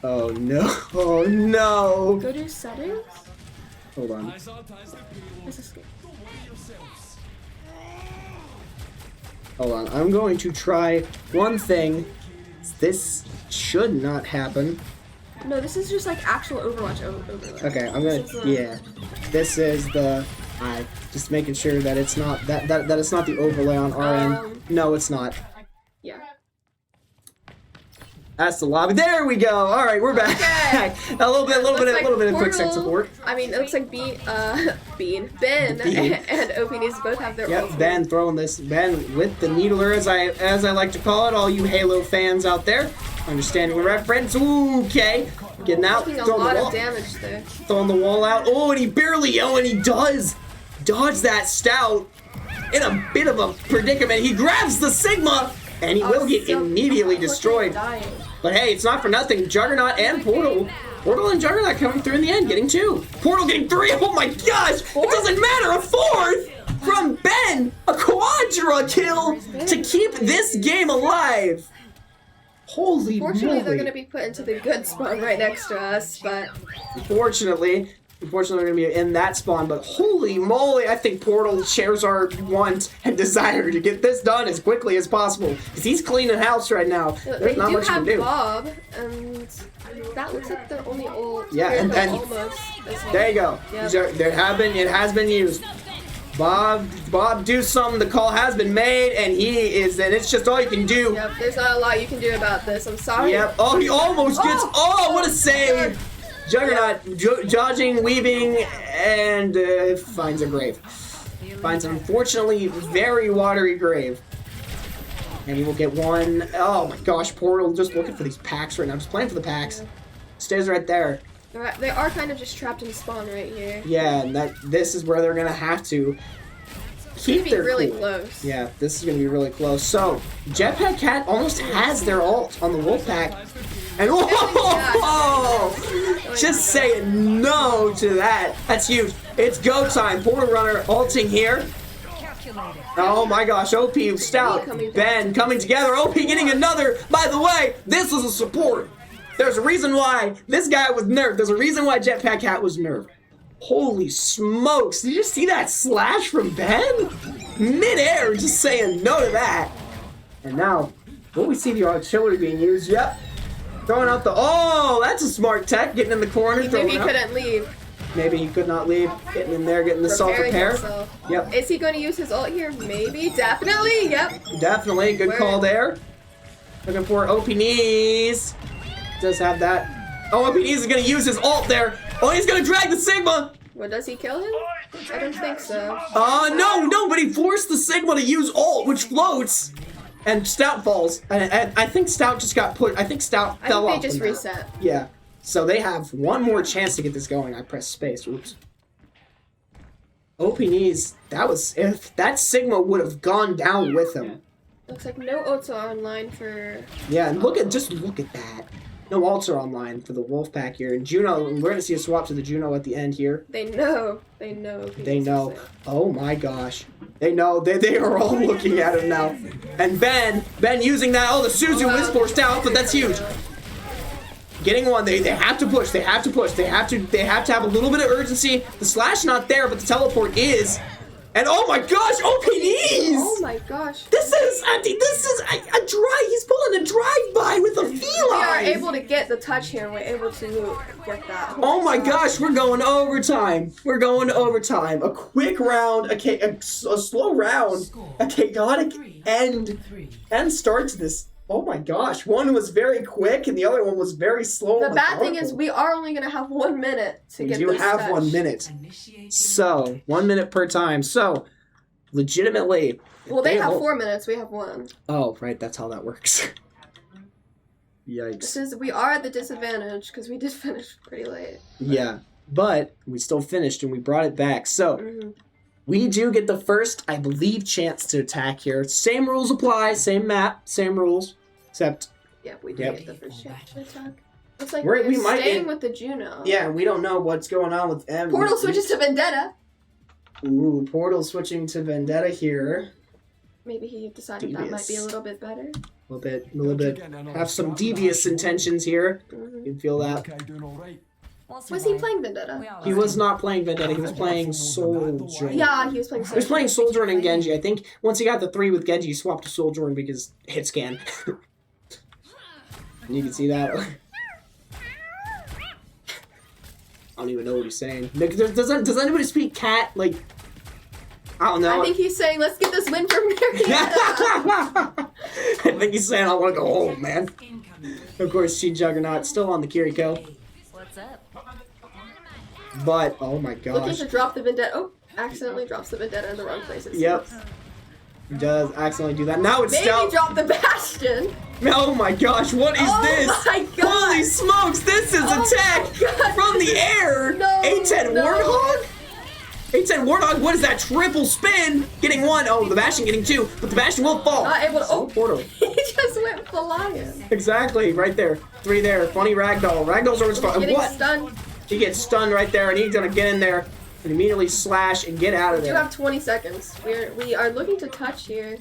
Oh no! Oh no! Go to settings. Hold on. Hold on. I'm going to try one thing. This should not happen. No, this is just like actual Overwatch overlay. Okay, I'm gonna. Yeah. This is the. Just making sure that it's not that it's not the overlay on our end. No, it's not. Yeah. That's the lobby. There we go. All right, we're back. Okay. a little bit of quick Portal, tech support. I mean, it looks like Ben and OPNs both have their ults. Yep, Ben throwing this. Ben with the needler, as I like to call it. All you Halo fans out there, understanding the reference. Ooh, okay, getting out, taking a throwing lot the wall, of damage there. Throwing the wall out. Oh, and he barely. Oh, and he does dodge that stout in a bit of a predicament. He grabs the Sigma, and he will get immediately destroyed. Dying. But hey, it's not for nothing. Juggernaut and Portal. Portal and Juggernaut coming through in the end, getting 2. Portal getting 3. Oh my gosh! It doesn't matter. A 4th from Ben. A quadra kill to keep this game alive. Holy moly! Fortunately, they're gonna be put into the good spawn right next to us, but Unfortunately, we're gonna be in that spawn. But holy moly, I think Portal shares our want and desire to get this done as quickly as possible because he's cleaning house right now. There's not much you can do. Bob, and that looks like the only ult. Yeah, and almost. there you go. Yep. It has been used. Bob, do something. The call has been made, and it's just all you can do. Yep, there's not a lot you can do about this. I'm sorry. Yep. Oh, he almost gets. Oh, what a save! Juggernaut, dodging, weaving, and finds a grave. Finds an unfortunately very watery grave. And he will get one. Oh my gosh, Portal just looking for these packs right now. Just playing for the packs. Stays right there. They are kind of just trapped in spawn right here. Yeah, and this is where they're gonna have to keep their really cool. close. Yeah, this is gonna be really close. So Jetpack Cat almost has their ult on the Wolfpack, and just saying no to that. That's huge. It's go time. Portal Runner ulting here. Oh my gosh, OP, Stout, Ben coming together. OP getting another. By the way, this is a support. There's a reason why this guy was nerfed. There's a reason why Jetpack Cat was nerfed. Holy smokes. Did you see that slash from Ben? Mid-air, just saying no to that. And now, will we see the artillery being used? Yep. Throwing out the... Oh, that's a smart tech. Getting in the corner. Maybe he couldn't leave. Maybe he could not leave. Getting in there, getting the self-repair. Yep. Is he going to use his ult here? Maybe. Definitely. Yep. Definitely. Good call there. Looking for OP knees. Does have that. Oh, OP knees is going to use his ult there. Oh, he's going to drag the Sigma. What, does he kill him? I don't think so. No, but he forced the Sigma to use ult, which floats. And Stout falls. And I think Stout just got put. I think Stout fell off. I think they just reset. Yeah. So they have one more chance to get this going. I pressed space. Oops. OP knees. That was if that Sigma would have gone down with him. Looks like no ults are online for. Yeah, and look at that. No ults are online for the Wolfpack here. And Juno, we're gonna see a swap to the Juno at the end here. They know. They know. They know. Oh my gosh. They know. They are all looking at him now. And Ben using that. Oh, the Suzu is forced out, but that's huge. Getting one. They have to push. They have to push. They have to have a little bit of urgency. The slash not there, but the teleport is. And oh my gosh, OP knees! Oh my gosh. This is a drive. He's pulling a drive-by with a feline. We are able to get the touch here. We're able to get that. Oh my gosh, we're going overtime. We're going to overtime. A quick round, a slow round, a chaotic end start to this. Oh my gosh, one was very quick and the other one was very slow. The bad thing is we are only going to have 1 minute to get this We do have 1 minute. So, 1 minute per time. So, legitimately. Well, they have 4 minutes. We have 1. Oh, right. That's how that works. Yikes. We are at the disadvantage because we did finish pretty late. Yeah, but we still finished and we brought it back. So, we do get the first, I believe, chance to attack here. Same rules apply. Same map. Same rules. Except... Yep, we do get the first chance to attack. Looks like we might staying with the Juno. Yeah, we don't know what's going on with M. Portal switches to Vendetta. Ooh, Portal switching to Vendetta here. Maybe he decided that might be a little bit better. A little bit. Have some devious intentions here. You can feel that. Was he playing Vendetta? He was not playing Vendetta. He was playing Soldier. Yeah, he was playing Soldier. He was playing Soldier and Genji. I think once he got the 3 with Genji, he swapped to Soldier because hit scan. And you can see that. I don't even know what he's saying. Does anybody speak cat? Like, I don't know. I think he's saying, let's get this win for Marietta. I think he's saying, I want to go home, man. Of course, she Juggernaut still on the Kiriko. What's up? But, oh my gosh. Looking to drop the Vendetta. Oh, accidentally drops the Vendetta in the wrong places. Yep. He does accidentally do that. Now it's Maybe Stout. drop the Bastion. Oh my gosh, what is this? Oh my god. Holy smokes, this is attack from the air. No, A10 Warthog? A10 Warthog, what is that? Triple spin. Getting 1. Oh, the Bastion getting 2. But the Bastion will fall. Not able to. Oh, Portal. He just went flying. Exactly, right there. 3 there. Funny Ragdoll. Ragdoll's always fun. What? Stunned. He gets stunned right there, and he's gonna get in there and immediately slash and get out of there. We do have 20 seconds. We are looking to touch here.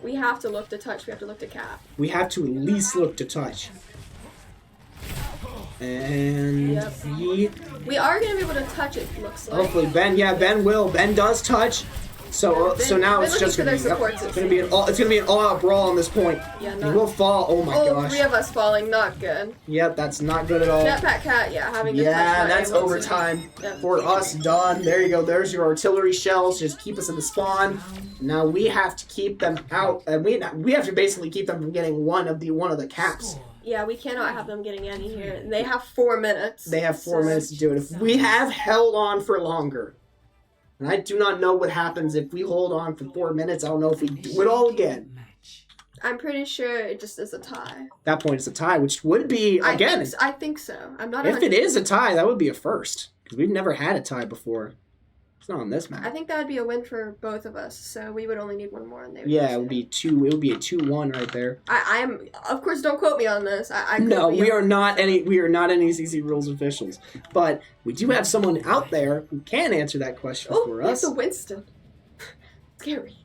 We have to look to touch. We have to look to cap. We have to at least look to touch. And we are gonna be able to touch it. Looks like. Hopefully, Ben. Yeah, Ben will. Ben does touch. So now it's just gonna be an all-out brawl on this point. Yeah, And we'll fall. Oh my gosh. 3 of us falling, not good. Yep, that's not good at all. Jetpack Cat, yeah, having to touch Yeah, my that's A1 overtime Yeah. for us done. There you go. There's your artillery shells. Just keep us in the spawn. Now we have to keep them out. We have to basically keep them from getting one of the caps. Yeah, we cannot have them getting any here. They have 4 minutes. They have 4 minutes to do it. If we have held on for longer, and I do not know what happens if we hold on for 4 minutes. I don't know if we do it all again. I'm pretty sure it just is a tie. At that point, it's a tie, which would be, again... I think so. I'm not... If it is a tie, that would be a first. Because we've never had a tie before. It's not on this map. I think that would be a win for both of us, so we would only need one more. And they would Yeah, it would be a 2-1 right there. I am... Of course, don't quote me on this. No, we are not any CC Rules officials. But we do have someone out there who can answer that question for us. It's a Winston. Scary.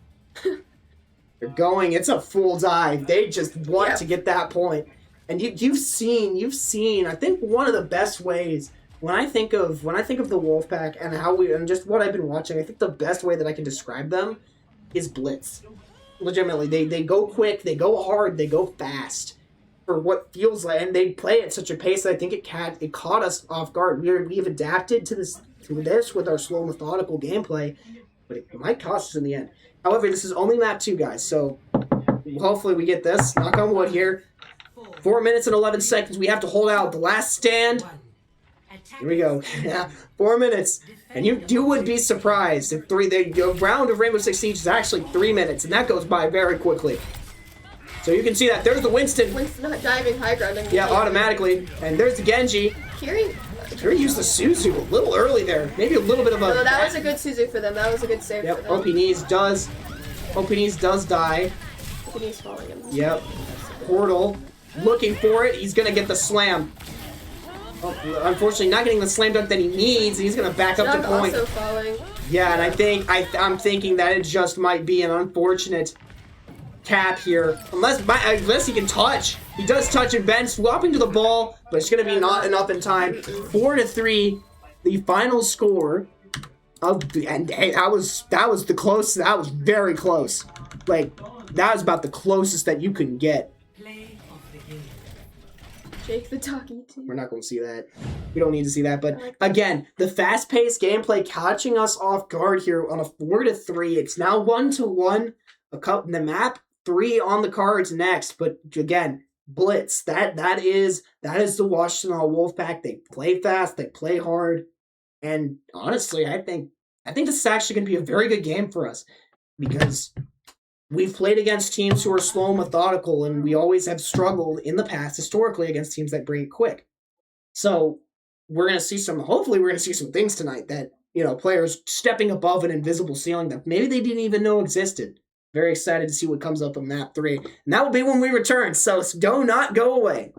They're going. It's a full dive. They just want to get that point. And you've seen. I think one of the best ways when I think of the Wolfpack and just what I've been watching, I think the best way that I can describe them is blitz. Legitimately, they go quick, they go hard, they go fast for what feels like, and they play at such a pace that I think it caught us off guard. We've adapted to this with our slow, methodical gameplay, but it might cost us in the end. However, this is only map 2, guys, so hopefully we get this. Knock on wood here. 4 minutes and 11 seconds. We have to hold out. The last stand. Here we go. Yeah, 4 minutes. And you would be surprised if the round of Rainbow Six Siege is actually 3 minutes, and that goes by very quickly. So you can see that. There's the Winston. Winston not diving high ground. Yeah, automatically. And there's the Genji. Kiri used the Suzu a little early there. Maybe a little bit of a... No, that was a good Suzu for them. That was a good save for them. OP Knees does die. OP Knees falling in. Yep. Portal. Looking for it. He's going to get the slam. Oh, unfortunately, not getting the slam dunk that he needs. He's going to back up the point. Also falling. Yeah, and I'm thinking that it just might be an unfortunate cap here. Unless he can touch. He does touch and Ben swapping to the ball, but it's going to be not enough in time. 4-3, the final score. And hey, that was the closest. That was very close. Like, that was about the closest that you can get. Jake the Talkie too. We're not going to see that. We don't need to see that. But again, the fast-paced gameplay catching us off guard here on a 4-3. It's now 1-1. The map 3 on the cards next. But again, blitz. That is the Washtenaw Wolfpack. They play fast. They play hard. And honestly, I think this is actually going to be a very good game for us because we've played against teams who are slow and methodical, and we always have struggled in the past historically against teams that bring it quick. So hopefully we're going to see some things tonight that, players stepping above an invisible ceiling that maybe they didn't even know existed. Very excited to see what comes up on map 3. And that will be when we return, so do not go away.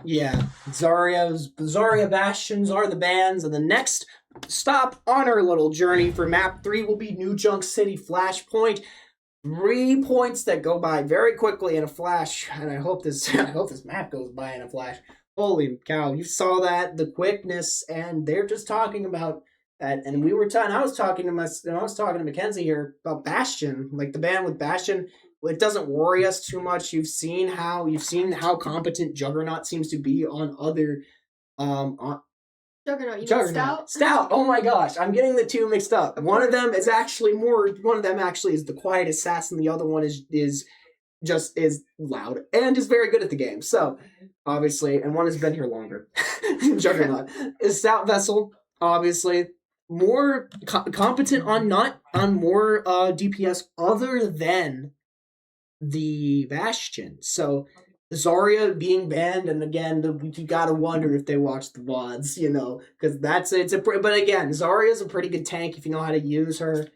Yeah, Zarya Bastions are the bans, and the next stop on our little journey for map 3 will be New Junk City Flashpoint. 3 points that go by very quickly in a flash, and I hope this map goes by in a flash. Holy cow, you saw that, the quickness, and they're just talking about that, and I was talking to Mackenzie here about Bastion, like the ban with Bastion. It doesn't worry us too much. You've seen how competent Juggernaut seems to be on other Juggernaut, you mean Juggernaut. Stout? Oh my gosh, I'm getting the two mixed up. One of them is the quiet assassin, the other one is loud and is very good at the game. So, obviously, and one has been here longer. Juggernaut is Stout Vessel, obviously more competent on more DPS other than the Bastion. So Zarya being banned, and again, you gotta wonder if they watch the VODs, because but again, Zarya's a pretty good tank if you know how to use her.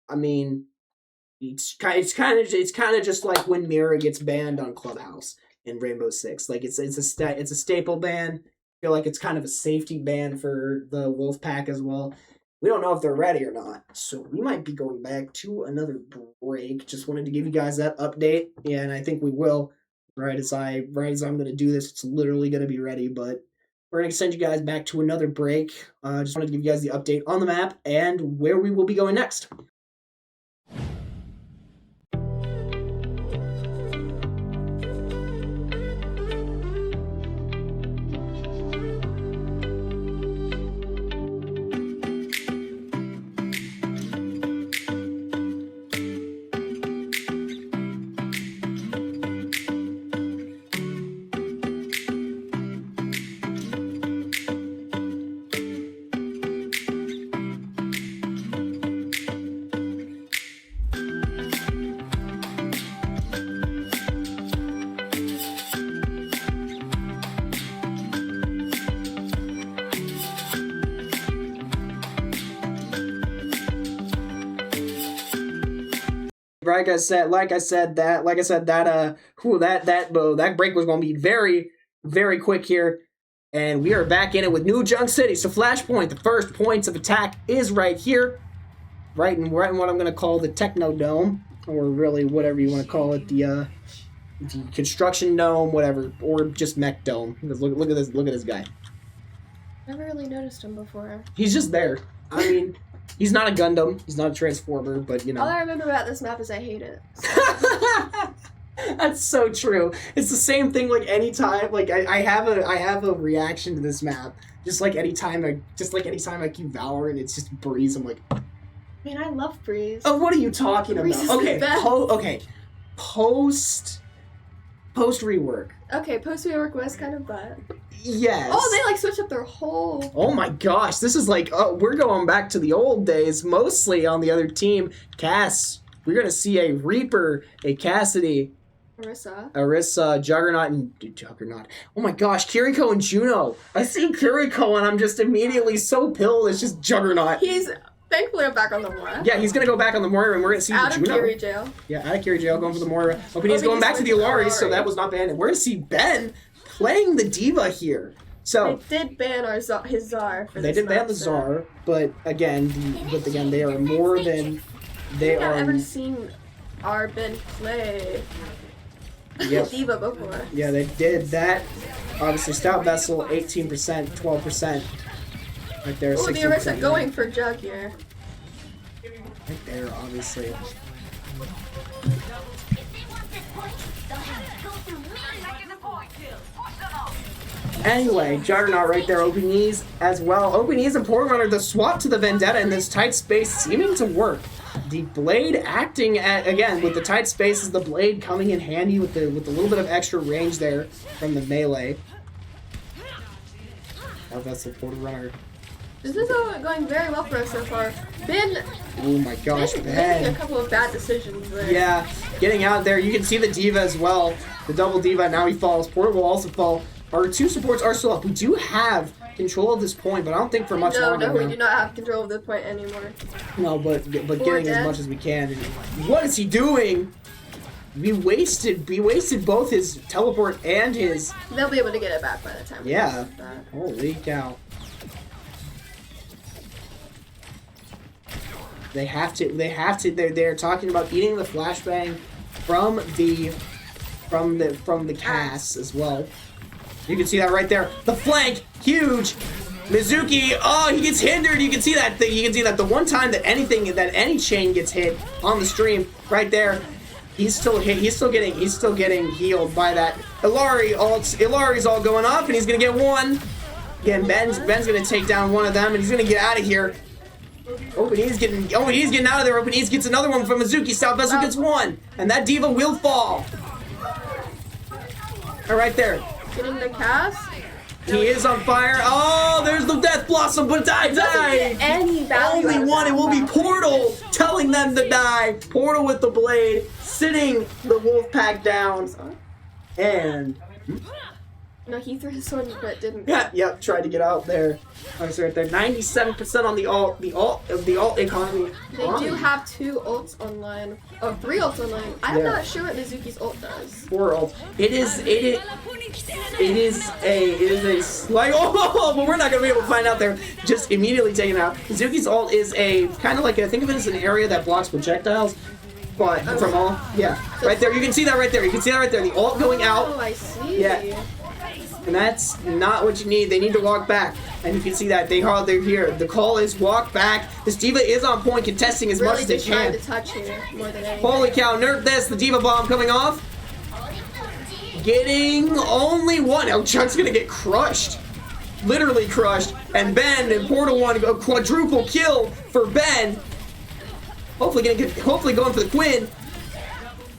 I mean, it's kind of just like when Mira gets banned on Clubhouse in Rainbow Six. Like it's a staple ban. I feel like it's kind of a safety ban for the Wolfpack as well. We don't know if they're ready or not, so we might be going back to another break. Just wanted to give you guys that update, and I think we will. Right as I'm going to do this, it's literally going to be ready, but we're going to send you guys back to another break. Just wanted to give you guys the update on the map and where we will be going next. Like I said, that break was going to be very, very quick here, and we are back in it with New Junk City. So Flashpoint, the first points of attack is right here, right in what I'm going to call the Techno Dome, or really whatever you want to call it, the construction dome, whatever, or just mech dome. Look at this guy. Never really noticed him before. He's just there. I mean. He's not a Gundam. He's not a Transformer, but All I remember about this map is I hate it. So. That's so true. It's the same thing. Like anytime, like I have a reaction to this map. Just like anytime I keep Valorant, it's just Breeze. I'm like, man, I love Breeze. Oh, what are you talking Breeze about? is the best. Post rework. Okay, post rework was kind of bad. Yes. Oh, they switched up their whole. Oh my gosh, this is like we're going back to the old days. Mostly on the other team, Cass. We're gonna see a Reaper, a Cassidy, Arissa, Juggernaut, and Juggernaut. Oh my gosh, Kiriko and Juno. I see Kiriko and I'm just immediately so pilled. It's just Juggernaut. Thankfully, I'm back on the Moira. Yeah, he's gonna go back on the Moira, and we're gonna see out Juno. Out of Kiri jail. Yeah, out of Kiri jail, going for the Moira. He's going back to the Ilari, so that was not banned. And we're gonna see Ben playing the diva here. So they did ban his Czar. They did ban the Czar, but again, they are more than they are. I've never seen our Ben play diva before. Yeah, they did that. Obviously, Stout Vessel 18%, 12%. Right there. Oh, the Arissa going for Jug here. Right there, obviously. Anyway, Juggernaut right there, open knees as well. Open knees and Port Runner, the swap to the Vendetta in this tight space seeming to work. The Blade acting again, with the tight spaces, the Blade coming in handy with a little bit of extra range there from the melee. Oh, that's the Port Runner. This is going very well for us so far. Ben. Oh my gosh, Ben. Making a couple of bad decisions there. Yeah, getting out there. You can see the Diva as well. The double Diva, now he falls. Porter will also fall. Our two supports are still up. We do have control of this point, but I don't think for much longer. No, we do not have control of this point anymore. No, but getting as much as we can. What is he doing? we wasted both his teleport and his. They'll be able to get it back by the time. Yeah. We that. Holy cow. They have to. They're talking about eating the flashbang from the cast as well. You can see that right there. The flank, huge. Mizuki, oh, he gets hindered. You can see that thing. You can see that the one time that any chain gets hit on the stream, right there, he's still hit. He's still getting healed by that. Ilari's all going off, and he's gonna get one. Again, Ben's gonna take down one of them, and he's gonna get out of here. Openee's getting out of there. Openee's gets another one from Mizuki. South Vessel gets one, and that diva will fall. Right there. Getting the cast. He is on fire. Oh, there's the Death Blossom, but die. Any value. Only one. It will be Portal telling them to die. Portal with the blade, sitting the wolf pack down, and no, he threw his sword, but didn't. Yep. Tried to get out there. I was right there. 97% on the alt economy. They do have 2 ults online. Oh, 3 ults online. I'm not sure what Mizuki's ult does. 4 ults. It is a like but we're not gonna be able to find out there. Just immediately taken out. Mizuki's ult is a kind of like think of it as an area that blocks projectiles. But from all right there. You can see that right there. The ult going out. Oh, I see. Yeah. And that's not what you need. They need to walk back. And you can see that they're here. The call is walk back. This diva is on point, contesting as much as they can. To touch here more than anything. Holy cow, nerf this. The diva bomb coming off. Getting only one. Oh, Chuck's gonna get crushed. Literally crushed. And Ben and Portal 1, a quadruple kill for Ben. Hopefully going for the Quinn.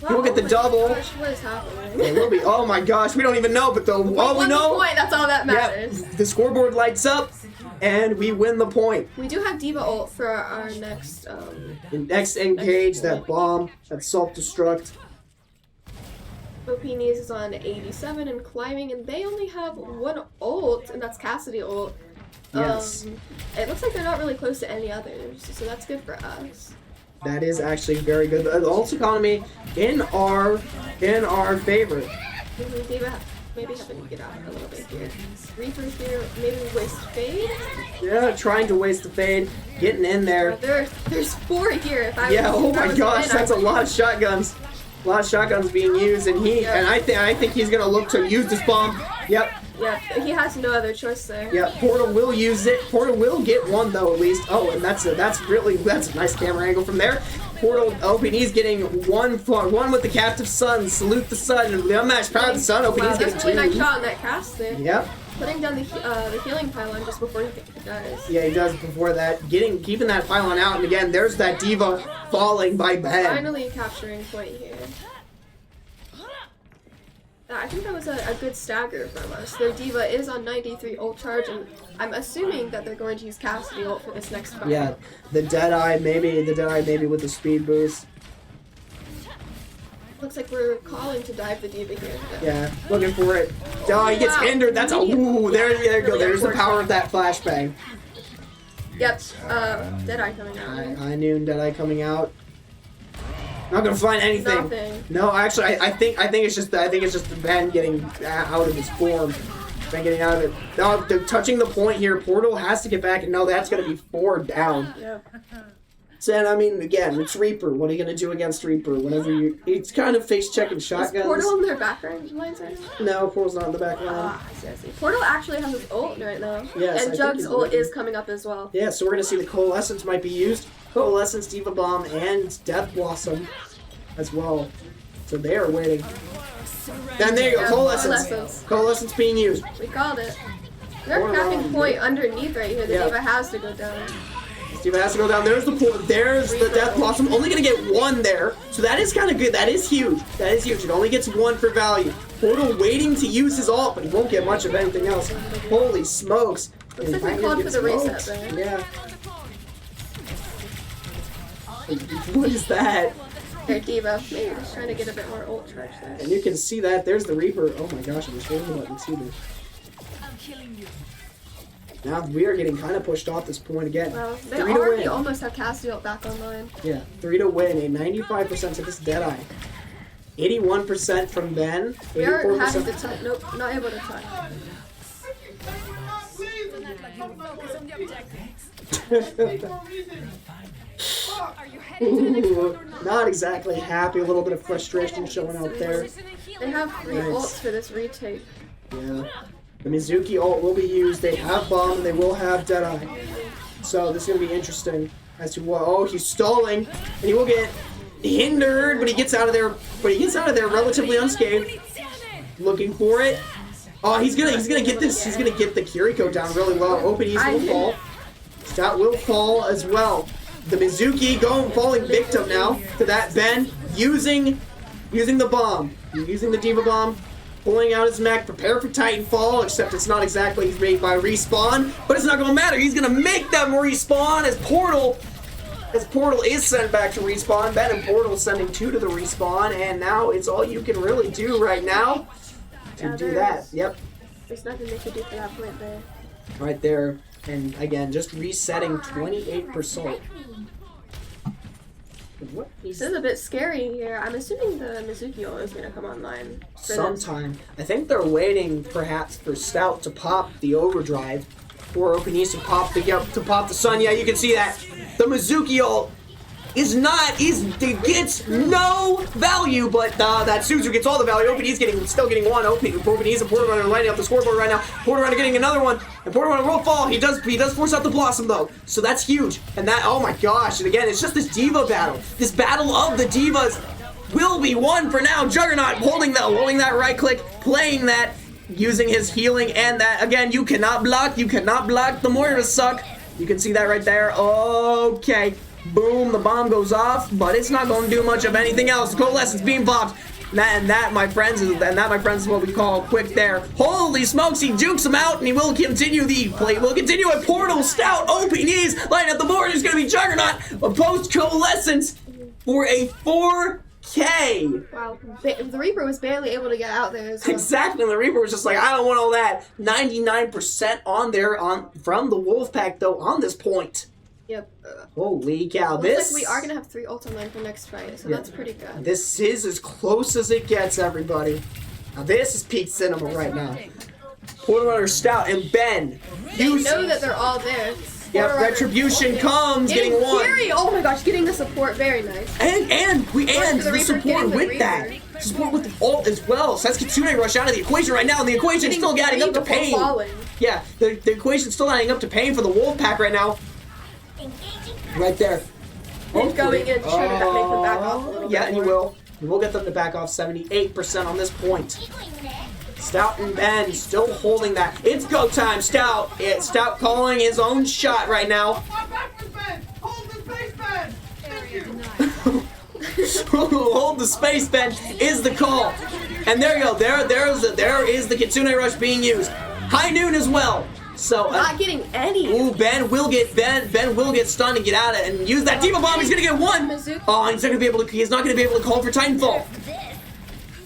He'll get the double. Gosh, what is happening? It will be. Oh my gosh, we don't even know, but all we know. Point, that's all that matters. Yep, the scoreboard lights up, and we win the point. We do have Diva ult for our next. Next engage that bomb, that self-destruct. Opinies is on 87 and climbing, and they only have 1 ult, and that's Cassidy ult. Yes. It looks like they're not really close to any others, so that's good for us. That is actually very good. The ult economy in our favor. Diva maybe having to get out a little bit here. Reaper here, maybe waste fade. Yeah, trying to waste the fade, getting in there. There's 4 here. Oh my gosh, that's a lot of shotguns. A lot of shotguns being used, and I think he's gonna look to use this bomb. Yep. Yeah, he has no other choice there. Yeah, Portal will use it. Portal will get one though at least. Oh, and that's a nice camera angle from there. Portal He's getting one with the captive sun. Salute the sun and the unmatched power of the sun. He's getting 2. That's a really nice shot on that cast there. Yep. Putting down the healing pylon just before he dies. Yeah, he does before that. Keeping that pylon out, and again, there's that diva falling by Ben. Finally capturing point here. I think that was a good stagger from us. Their diva is on 93 ult charge, and I'm assuming that they're going to use Cassidy ult for this next fight. Yeah, the Deadeye maybe with the speed boost. Looks like we're calling to dive the diva here. Yeah, looking for it. Oh, he gets hindered. That's there you go. There's the power of that flashbang. Yep, Deadeye coming out. I knew Deadeye coming out. Not gonna find anything. Nothing. No, actually, I think it's just Ben getting out of his form. Ben getting out of it. No, they're touching the point here. Portal has to get back, and no, that's gonna be 4 down. Yeah. So, and I mean, again, it's Reaper. What are you gonna do against Reaper? It's kind of face checking shotguns. Is Portal in their background lines right now? No, Portal's not in the background. I see. Portal actually has his ult right now. Yes, and Jug's ult is coming up as well. Yeah, so we're gonna see the Coalescence might be used. Coalescence, Diva Bomb, and Death Blossom as well. So they are waiting. And there you go, Coalescence. Coalescence being used. We called it. They're capping point underneath right here. The Diva has to go down. Diva has to go down. There's the point. There's the Death Blossom. Only gonna get 1 there. So that is kind of good. That is huge. It only gets 1 for value. Portal waiting to use his ult, but he won't get much of anything else. Holy smokes. Looks like they called for the reset there. Yeah. What is that? Their Diva. Maybe just trying to get a bit more ult charge there. And you can see that. There's the Reaper. Oh my gosh, I'm just holding it. You see this. Now we are getting kind of pushed off this point again. Well, they already almost have Cassidy back online. Yeah, 3 to win, a 95% to this Deadeye. 81% from Ben. We are 84%. having to touch. Nope, not able to touch. Ooh, not exactly happy. A little bit of frustration showing out there. They have 3 Nice. ults for this retake. Yeah. The Mizuki ult will be used. They have Bomb and they will have Deadeye. So this is going to be interesting as to what. Oh, he's stalling. And he will get hindered, but he gets out of there. Relatively unscathed. Looking for it. Oh, he's gonna get this. He's gonna get the Kiriko down really well. Open ease will fall. Stout will fall as well. The Mizuki falling victim now to that Ben using the bomb. Using the Diva Bomb. Pulling out his mech, prepare for Titanfall, except it's not exactly made by Respawn, but it's not gonna matter. He's gonna make them respawn as Portal is sent back to Respawn. Ben and Portal sending 2 to the Respawn, and now it's all you can really do right now to do that. Yep. There's nothing they could do for that point there. Right there. And again, just resetting 28%. What This is a bit scary here. I'm assuming the Mizuki ult is going to come online for this. sometime? I think they're waiting perhaps for Stout to pop the overdrive, or Open East to pop the Sun. Yeah, you can see that. The Mizuki ult it gets no value, but that Suzu gets all the value. Open East still getting one. Open East and Porter Runner lining up the scoreboard right now. Porter Runner getting another one, and Porter Runner will fall. He does force out the Blossom though, so that's huge. And that, oh my gosh! And again, it's just this Diva battle. This battle of the Divas will be won for now. Juggernaut holding that right click, playing that, using his healing, and that again. You cannot block. The Moira suck. You can see that right there. Okay. Boom, the bomb goes off, but it's not going to do much of anything else. Coalescence beam popped. And that, my friends, is what we call quick there. Holy smokes, he jukes him out, and he will continue the play. Will continue a Portal. Stout, OPs, lining up the board. There's going to be Juggernaut, a post-coalescence for a 4K. Wow, the Reaper was barely able to get out there as well. Exactly, and the Reaper was just like, I don't want all that. 99% on there from the Wolfpack, though, on this point. Yep. Holy cow, Looks like we are going to have 3 ults online for next fight, so that's pretty good. This is as close as it gets, everybody. Now this is peak cinema right now. Porter Runner, Stout, and Ben. They know that they're all there. Yep, Retribution comes, getting one. Fury, oh my gosh, getting the support, very nice. And the support with that. Support with the ult as well. So that's Kitsune Rush out of the equation right now, and the equation's still adding up to pain. Yeah, the equation's still adding up to pain for the Wolfpack right now. Right there. He's going in, trying to make them back off a little bit. Yeah, and he will. He will get them to back off 78% on this point. Stout and Ben still holding that. It's go time, Stout. It's Stout calling his own shot right now. Hold the space, Ben! Thank you! Hold the space, Ben is the call. And there you go. There is the Kitsune Rush being used. High noon as well. So not getting any. Ooh, Ben will get stunned and get out of it and use that Diva Bomb. He's gonna get one. Oh, he's not gonna be able to call for Titanfall.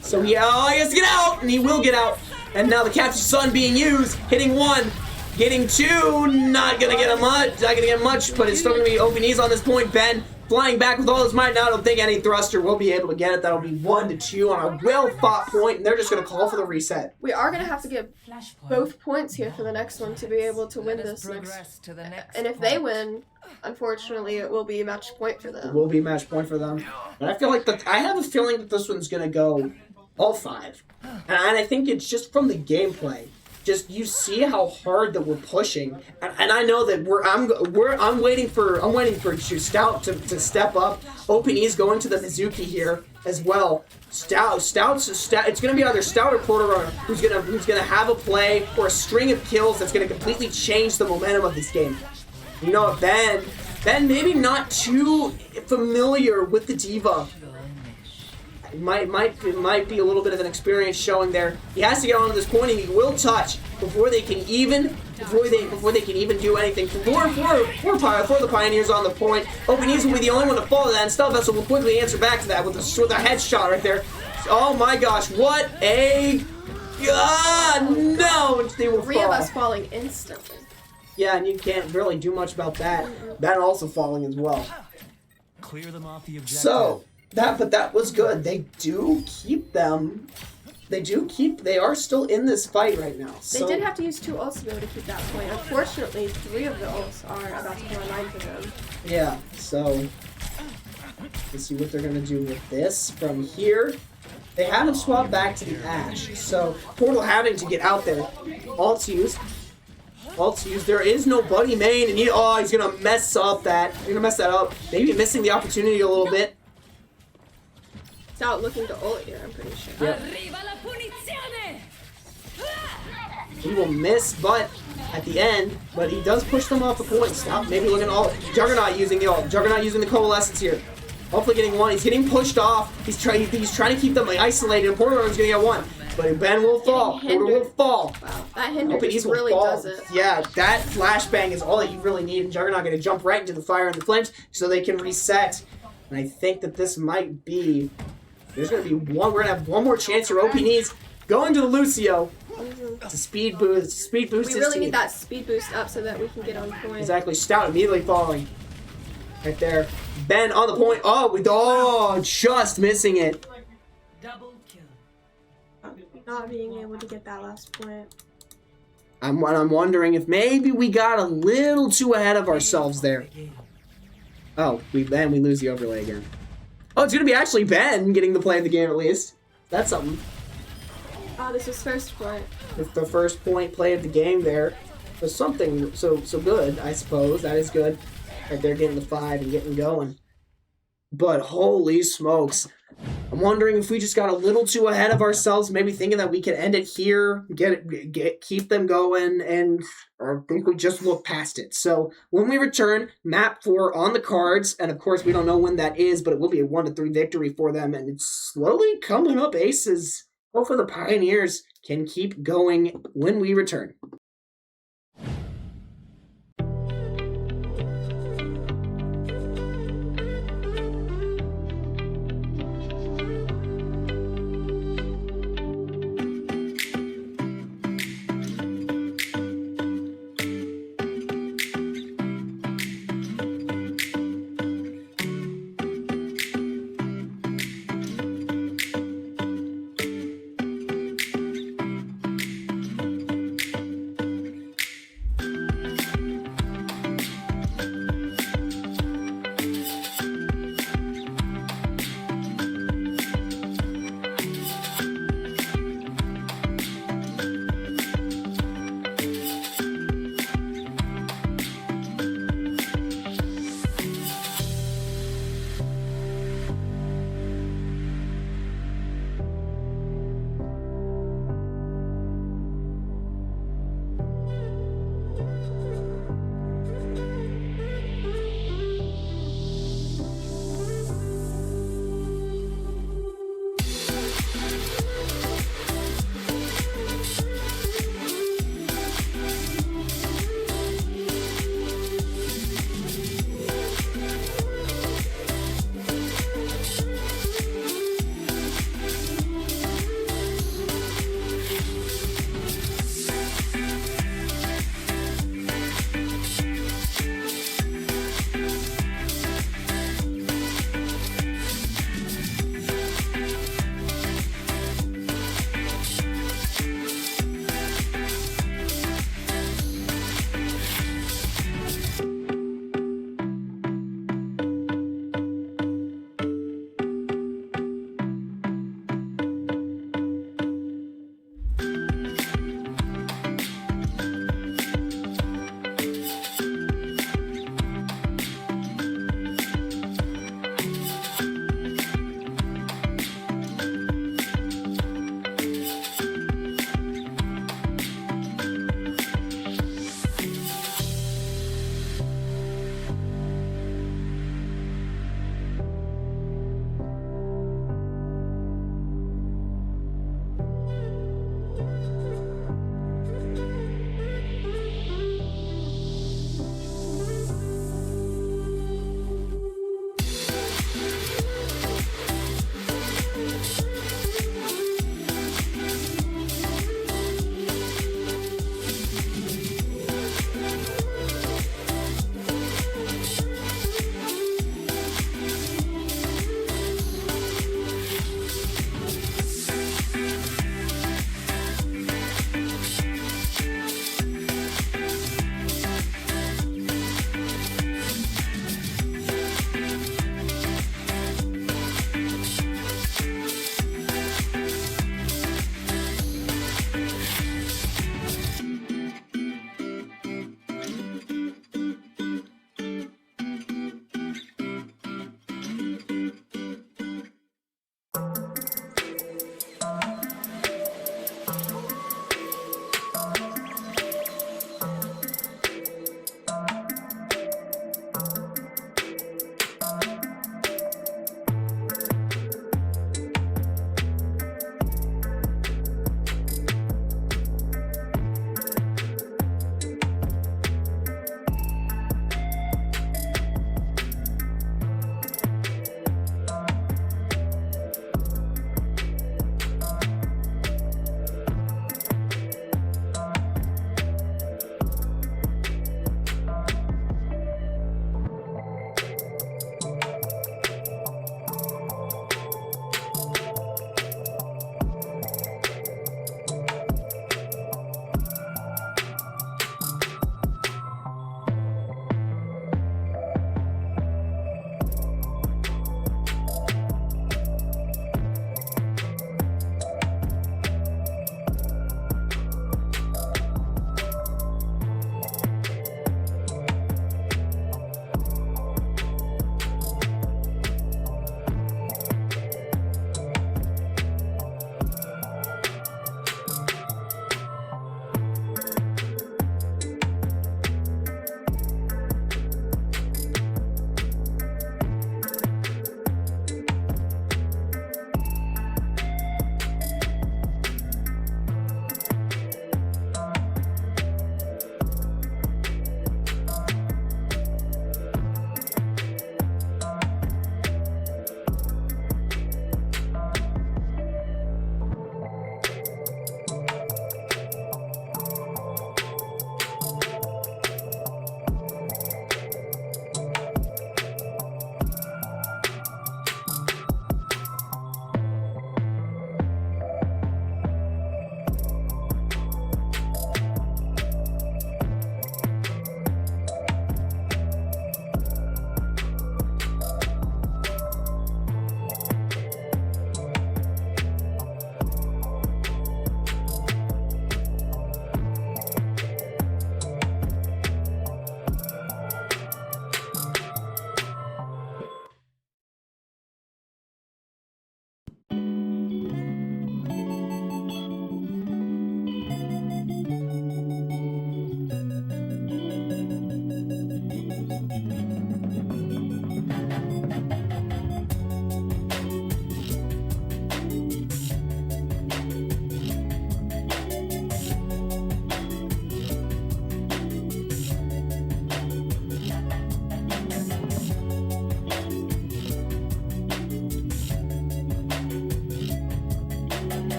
So he has to get out, and he will get out. And now the Capture Sun being used, hitting one, getting two, not gonna get much, but it's still gonna be open ease on this point. Ben flying back with all his might. Now I don't think any thruster will be able to get it. That'll be 1-2 on a well-fought point, and they're just gonna call for the reset. We are gonna have to get both points here for the next one to be able to win this next. And if they win, unfortunately, it will be a match point for them. It will be match point for them. But I feel like I have a feeling that this one's gonna go all 5, and I think it's just from the gameplay. Just you see how hard that we're pushing, and I know that I'm waiting for Stout to step up. Open E's going to the Mizuki here as well. Stout. It's gonna be either Stout or Porter Runner who's gonna have a play or a string of kills that's gonna completely change the momentum of this game. You know, Ben maybe not too familiar with the Diva. It might be a little bit of an experience showing there. He has to get onto this point, and he will touch before they can even do anything. For the Pioneers on the point, Open Ease will be the only one to fall to that, and Stealth Vessel will quickly answer back to that with a headshot right there. Oh my gosh, what a no! They will fall. 3 of us falling instantly. Yeah, and you can't really do much about that. That also falling as well. Clear them off the objective. So But that was good. They are still in this fight right now. So. They did have to use 2 ults to be able to keep that point. Unfortunately, 3 of the ults are about to go online for them. Yeah, so let's see what they're gonna do with this from here. They haven't swapped back to the Ashe, so Portal having to get out there. Ults used. There is no Buddy main, and he's gonna mess up that. He's gonna mess that up. Maybe missing the opportunity a little bit. He's out looking to ult here, I'm pretty sure. Yep. He will miss, but at the end, he does push them off the point. Stop. Maybe looking all Juggernaut using the ult. Juggernaut using the coalescence here. Hopefully getting one. He's getting pushed off. He's trying to keep them isolated. And Portal is gonna get one. But Ben will fall. Portal will fall. Wow, that hinder really does it. Yeah, that flashbang is all that you really need. And Juggernaut gonna jump right into the fire and the flames so they can reset. And I think that this might be. There's gonna be one. We're gonna have one more chance here. OP needs going to the Lucio. It's a speed boost. We really need that speed boost up so that we can get on point. Exactly. Stout immediately falling. Right there. Ben on the point. Just missing it. Double kill. Not being able to get that last point. I'm wondering if maybe we got a little too ahead of ourselves there. Oh, we lose the overlay again. Oh, it's gonna be actually Ben getting the play of the game at least. That's something. Oh, this is first point. The first point play of the game there. So something so good, I suppose. That is good. Right there, getting the 5 and getting going. But holy smokes. I'm wondering if we just got a little too ahead of ourselves, maybe thinking that we could end it here, keep them going, or I think we just look past it. So when we return, map 4 on the cards, and of course we don't know when that is, but it will be a 1-3 victory for them, and it's slowly coming up aces. Hopefully the Pioneers can keep going when we return.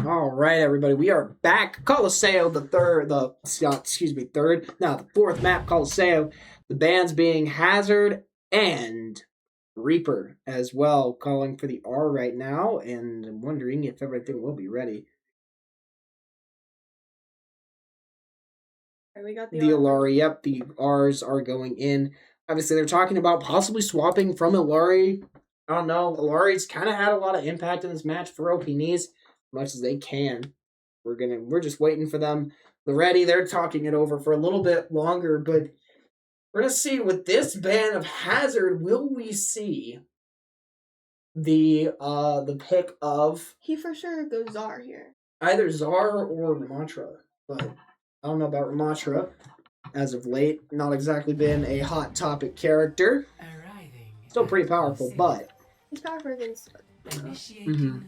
All right, everybody, we are back. Coliseo, the fourth map, Coliseo. The bans being Hazard and Reaper as well, calling for the R right now, and I'm wondering if everything will be ready. We got the Illari, yep, the R's are going in. Obviously, they're talking about possibly swapping from Illari. I don't know. Illari's kind of had a lot of impact in this match for OP Knees, as much as they can. We're just waiting for them. They're ready. They're talking it over for a little bit longer, but we're gonna see with this ban of Hazard, will we see the pick of He for sure goes Czar here. either Czar or Ramatra, but I don't know about Ramatra. As of late, not exactly been a hot topic character. Still pretty powerful, but he's powerful against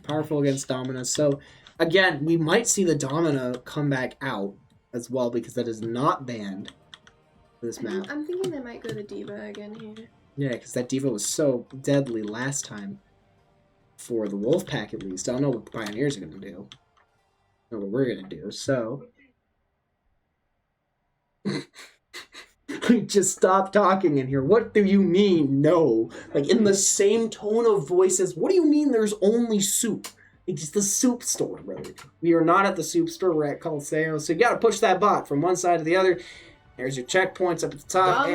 powerful against Domina. So again, we might see the Domina come back out as well because that is not banned for this map. I'm thinking they might go to D.Va again here. Yeah, because that D.Va was so deadly last time. For the Wolfpack at least. I don't know what the Pioneers are gonna do. I don't know what we're gonna do, so just stop talking in here. What do you mean, no? Like, in the same tone of voices, what do you mean there's only soup? It's the soup store, brother. We are not at the soup store, we're at Coliseo, so you gotta push that bot from one side to the other. There's your checkpoints up at the top.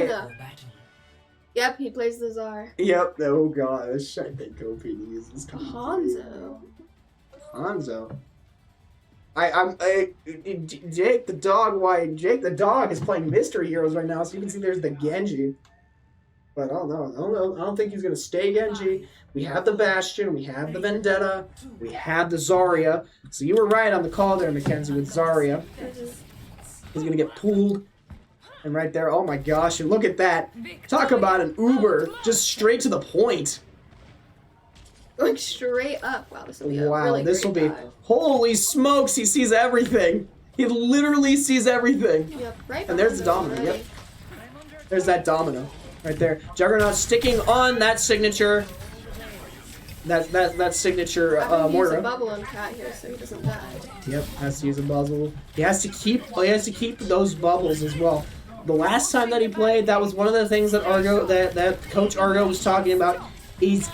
Yep, he plays the Czar. Yep, oh gosh, I think OP uses Hanzo. Jake the dog. Jake the dog is playing Mystery Heroes right now, so you can see there's the Genji. But I don't know. I don't think he's gonna stay Genji. We have the Bastion, we have the Vendetta, we have the Zarya. So you were right on the call there, Mackenzie, with Zarya. He's gonna get pulled. And right there, oh my gosh, and look at that. Talk about an Uber, just straight to the point. Going straight up. Wow, this will be Wow, holy smokes, he sees everything. He literally sees everything. Yep, right. And there's the Domino, yep. There's that Domino right there. Juggernaut sticking on that signature. That signature mortar. Use a bubble on Cat here so he doesn't die. Yep, has to use a bubble. He has to keep those bubbles as well. The last time that he played, that was one of the things that that Coach Argo was talking about. Is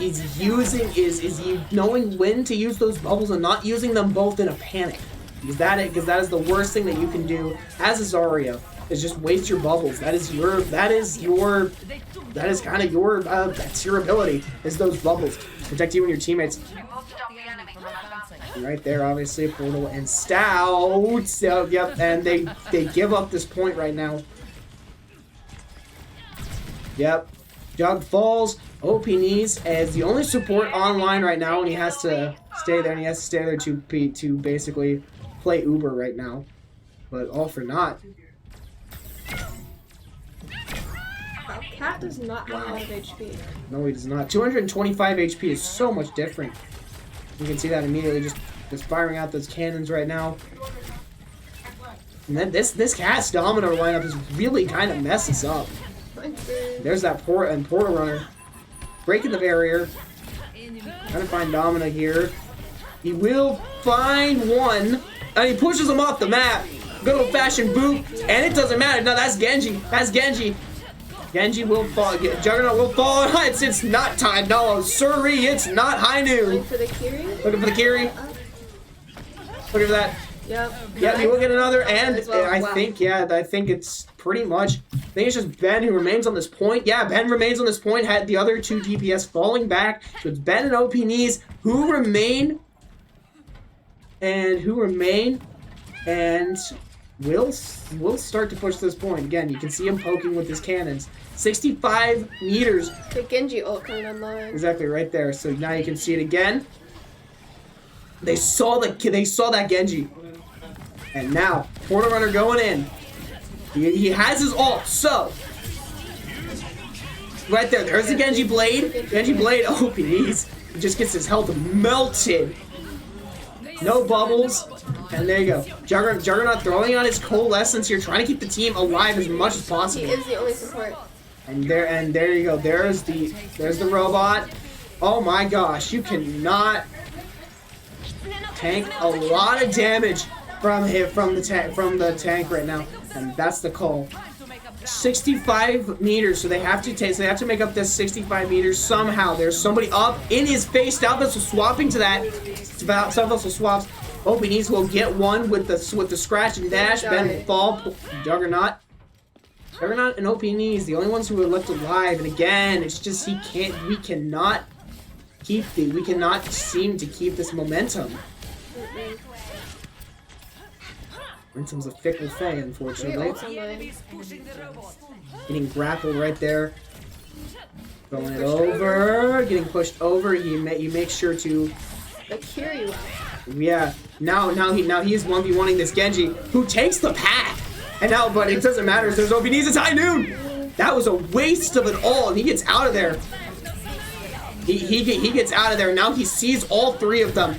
knowing when to use those bubbles and not using them both in a panic. Because that is the worst thing that you can do as a Zarya, is just waste your bubbles. That's your ability, is those bubbles. Protect you and your teammates. And right there, obviously, Portal and Stout. So, yep, and they give up this point right now. Yep. Jug falls. OP Knees as the only support online right now, and he has to stay there, and he has to stay there to basically play Uber right now. But all for naught. Wow, Cat does not have a lot of HP. No, he does not. 225 HP is so much different. You can see that immediately, just firing out those cannons right now. And then this Cat's Domino lineup is really kind of messes up. There's that Portal Runner. Breaking the barrier. Trying to find Domina here. He will find one. And he pushes him off the map. Good old-fashioned boot. And it doesn't matter. No, that's Genji. Genji will fall. Juggernaut will fall. It's not time. No, sorry, it's not high noon. Looking for the Kiri. Look at that. Yep. Yeah, he will get another, and well. I think it's pretty much. I think it's just Ben who remains on this point. Yeah, Ben remains on this point. Had the other two DPS falling back, so it's Ben and OP Knees who remain, and will start to push this point again. You can see him poking with his cannons. 65 meters. The Genji ult coming online. Exactly right there. So now you can see it again. They saw that Genji. And now, Portal Runner going in. He has his ult, so. Right there's the Genji Blade. OP Knees. He just gets his health melted. No bubbles. And there you go. Juggernaut throwing out his Coalescence here, trying to keep the team alive as much as possible. He is the only support. And there you go. There's the robot. Oh my gosh, you cannot. tank a lot of damage from the tank right now, and that's the call. 65 meters, so they have to make up this 65 meters somehow. There's somebody up in his face. Stout Vessel swapping to that. Stout Vessel swaps. Opinies will get one with the scratch and dash. Ben will fall. Juggernaut and Opinies, the only ones who are left alive. And again, it's just we cannot seem to keep this momentum. Momentum's a fickle thing, unfortunately. Getting grappled right there. Throwing it over. Getting pushed over. You make sure to. Yeah. Now he's 1v1ing this Genji, who takes the pack. And now, but it doesn't matter. There's OBDs. It's high noon. That was a waste of it all, and he gets out of there. He gets out of there. Now he sees all three of them.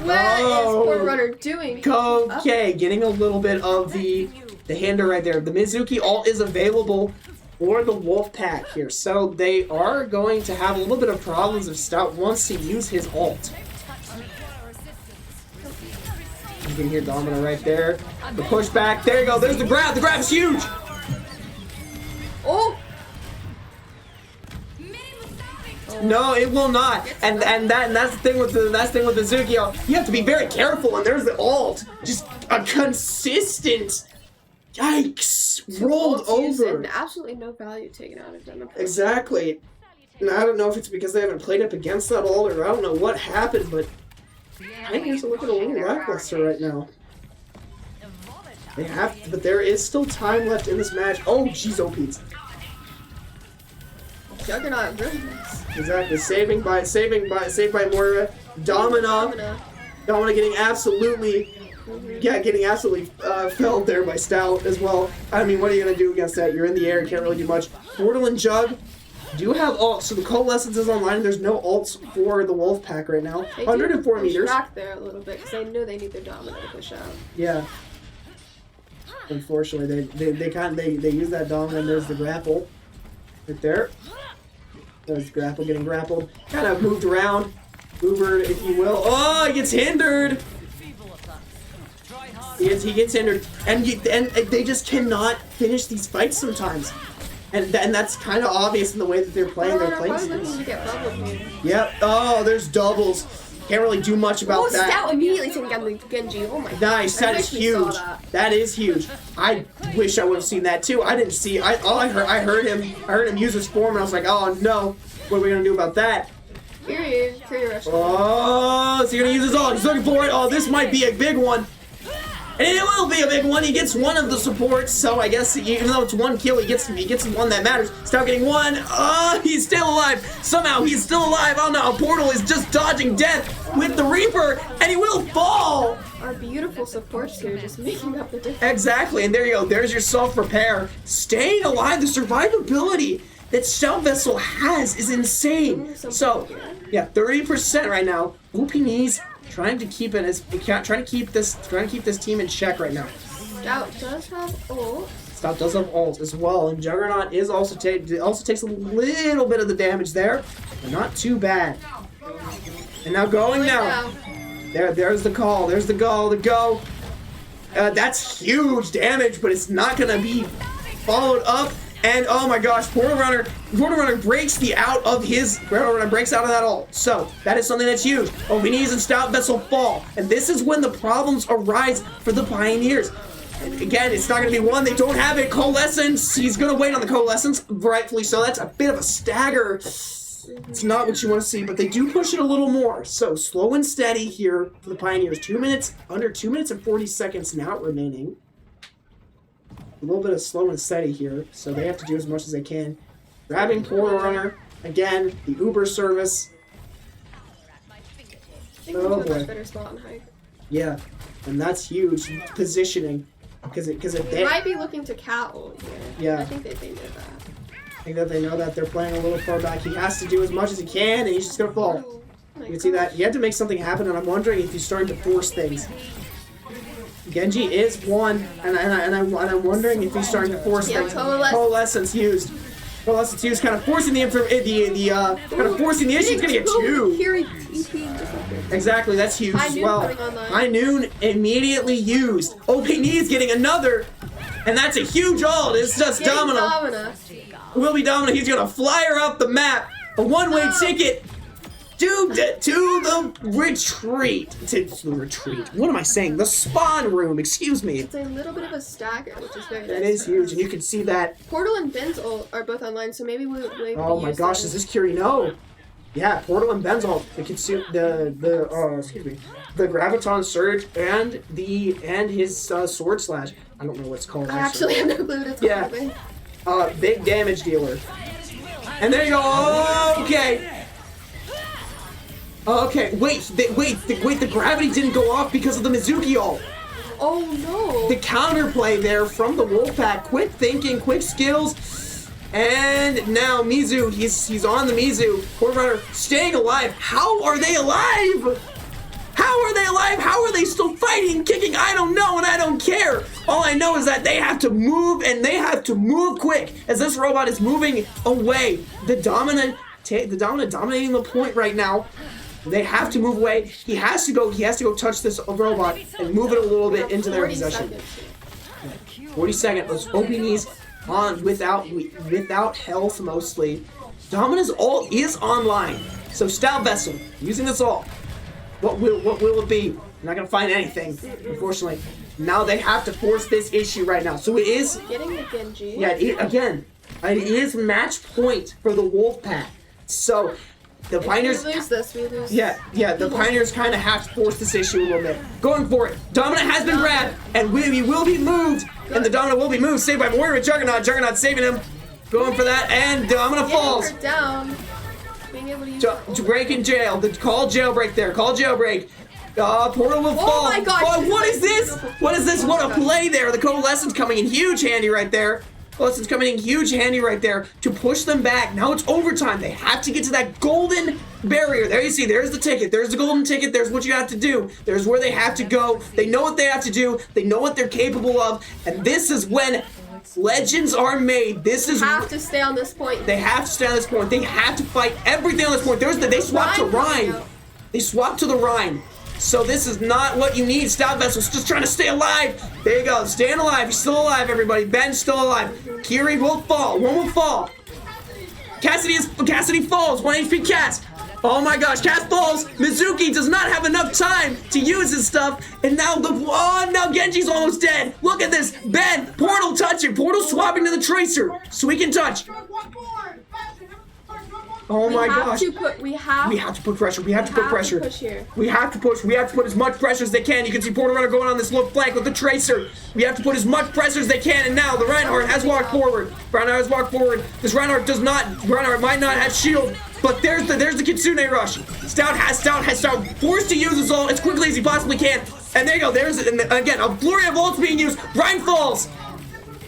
What is Poor Runner doing? Okay, getting a little bit of the hinder right there. The Mizuki ult is available for the Wolf Pack here, so they are going to have a little bit of problems if Stout wants to use his ult. You can hear Domino right there. The pushback. There you go. There's the grab. The grab is huge. Oh. No, it will not. And that's the thing with the Zukio. You have to be very careful. And there's the ult. Just a consistent. Yikes! Rolled over. And absolutely no value taken out of them. Exactly. And I don't know if it's because they haven't played up against that ult, or I don't know what happened, but I think it's looking a little lackluster right now. They have, but there is still time left in this match. Oh, she's OP'd. Juggernaut really nice. Exactly. Saved by Moira. Domina getting absolutely felled there by Stout as well. I mean, what are you gonna do against that? You're in the air, you can't really do much. Portal and Jug do have ults, so the Coalescence is online. There's no ults for the Wolf Pack right now. 104 meters. Back there a little bit because they know they need their Domino to push out. Yeah. Unfortunately, they use that Domino, and there's the grapple right there. There's the grapple, getting grappled. Kind of moved around. Ubered, if you will. Oh, he gets hindered. He gets hindered. And they just cannot finish these fights sometimes. And that's kind of obvious in the way that they're playing their plays. Yep. Oh, there's doubles. Can't really do much about that. Stout immediately taking down the Genji. Oh my god. Nice. That is huge. That is huge. I wish I would have seen that too. I didn't see. I heard him use his form, and I was like, oh no, what are we gonna do about that? Oh, is he gonna use his ult? He's looking for it. Oh, this might be a big one. And it will be a big one. He gets one of the supports, so I guess even though it's one kill, he gets one that matters. Stout getting one. Oh, he's still alive. Somehow he's still alive. Oh no, Portal is just dodging death with the Reaper, and he will fall. Our beautiful supports here just making up the difference. Exactly, and there you go. There's your self-repair. Staying alive, the survivability that Stout Vessel has is insane. So, yeah, 30% right now. Opinies trying to keep this team in check right now. Stout does have ult. Stout does have ult as well, and Juggernaut is also takes a little bit of the damage there, but not too bad. And now going now. There's the call. There's the go. That's huge damage, but it's not gonna be followed up. And oh my gosh, Portal Runner breaks out of that ult. So that is something that's huge. Opinies and Stout Vessel fall. And this is when the problems arise for the Pioneers. And again, it's not going to be one. They don't have it. Coalescence. He's going to wait on the Coalescence. Rightfully so. That's a bit of a stagger. It's not what you want to see, but they do push it a little more. So slow and steady here for the Pioneers. Under 2 minutes and 40 seconds now remaining. A little bit of slow and steady here, so they have to do as much as they can. Grabbing Portal Runner again, the Uber service. Oh boy. Better spot on height. Yeah, and that's huge positioning because they might be looking to cattle here. Yeah, I think they know that. I think that they know that they're playing a little far back. He has to do as much as he can, and he's just gonna fall. Oh, you can see that he had to make something happen, and I'm wondering if he's starting to force things. Genji is one, and I'm wondering if he's starting to force things. Coalescence used. Unless it's kind of forcing the issue. It's gonna get 2. Kiri TP just like this. Exactly, that's huge High as Noon well. coming online. High Noon immediately used. OPN is getting another, and that's a huge ult. It's just Getting Domino. Will be Domino. He's gonna fly her up the map. A one-way ticket to the retreat. To the retreat. What am I saying? The spawn room. Excuse me. It's a little bit of a stagger, which is very nice. That is huge, and you can see that. Portal and Ben's ult are both online, so maybe we'll Oh my gosh, is this Curie? No. Yeah, Portal and Ben's ult. The Graviton Surge and his Sword Slash. I don't know what it's called. I actually have no clue what it's called. Big damage dealer. And there you go. Okay. Okay. Wait. The gravity didn't go off because of the Mizuki ult. Oh no. The counterplay there from the Wolfpack. Quick thinking, quick skills. And now Mizu, he's on the Mizu. Portal Runner staying alive. How are they alive? How are they alive? How are they still fighting, kicking? I don't know, and I don't care. All I know is that they have to move, and they have to move quick as this robot is moving away. The dominant dominating the point right now. They have to move away. He has to go touch this robot and move it a little bit into their possession. 40 seconds. Those OPNs on without health mostly. Domina's ult is online. So Stout Vessel using this ult. What will it be? I'm not gonna find anything, unfortunately. Now they have to force this issue right now. So it is getting the Genji. Yeah, it is match point for the Wolfpack. So the Pioneers. If we lose this, we lose. Yeah. The Pioneers kind of have to force this issue a little bit. Going for it. Dominant has been grabbed, and we will be moved. And the Dominant will be moved. Saved by Warrior with Juggernaut. Juggernaut saving him. Going for that, and Dominant falls. Her down. Being able to use break in jail. Call jailbreak there. Call jailbreak. Portal will fall. Oh my gosh. Oh, what is this? What is this? What a play there. The Coalescence coming in huge handy right there. Coalescence coming in huge handy right there to push them back. Now it's overtime. They have to get to that golden barrier. There you see. There's the ticket. There's the golden ticket. There's what you have to do. There's where they have to go. They know what they have to do. They know what they're capable of. And this is when legends are made. This is. They have to stay on this point. They have to stay on this point. They have to fight everything on this point. They swapped to Rhine. They swapped to the Rhine. So this is not what you need. Stout Vessel's just trying to stay alive. There you go. Staying alive. He's still alive, everybody. Ben's still alive. Kiri will fall. One will fall. Cassidy falls. 1 HP Cass. Oh my gosh, Cass falls. Mizuki does not have enough time to use his stuff. And now now Genji's almost dead. Look at this. Ben, Portal touching. Portal swapping to the Tracer so we can touch. Oh my gosh. We have to put pressure. We have to put pressure. Push here. We have to push. We have to put as much pressure as they can. You can see Portal Runner going on this left flank with the Tracer. We have to put as much pressure as they can. And now the Reinhardt has walked forward. This Reinhardt might not have shield. But there's the Kitsune rush. Stout has forced to use his ult as quickly as he possibly can. And there you go. And again, a flurry of ults being used. Rhine falls.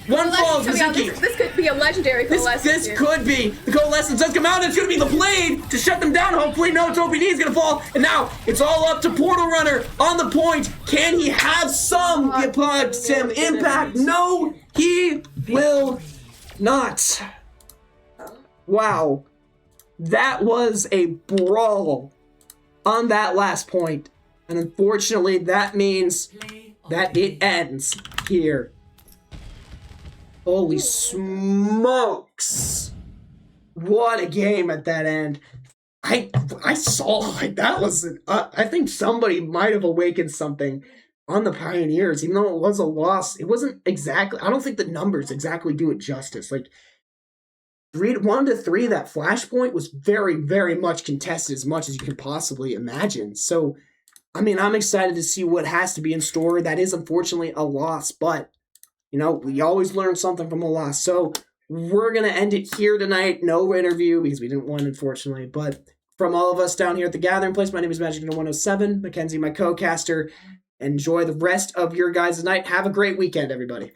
One falls, Mizuki. This could be a legendary Coalescence. This could be. The Coalescence does come out, and it's going to be the Blade to shut them down, hopefully. No, it's OPD is going to fall. And now, it's all up to Portal Runner on the point. Can he have some impact? No, he will not. Wow. That was a brawl on that last point. And unfortunately, that means that it ends here. Holy smokes! What a game at that end. I saw that was I think somebody might have awakened something on the Pioneers, even though it was a loss. It wasn't exactly. I don't think the numbers exactly do it justice. Like 1 to 3, that flashpoint was very, very much contested, as much as you could possibly imagine. So, I mean, I'm excited to see what has to be in store. That is unfortunately a loss, but you know, we always learn something from a loss. So we're going to end it here tonight. No interview because we didn't win, unfortunately. But from all of us down here at the Gathering Place, my name is Magic107. Mackenzie, my co-caster. Enjoy the rest of your guys' night. Have a great weekend, everybody.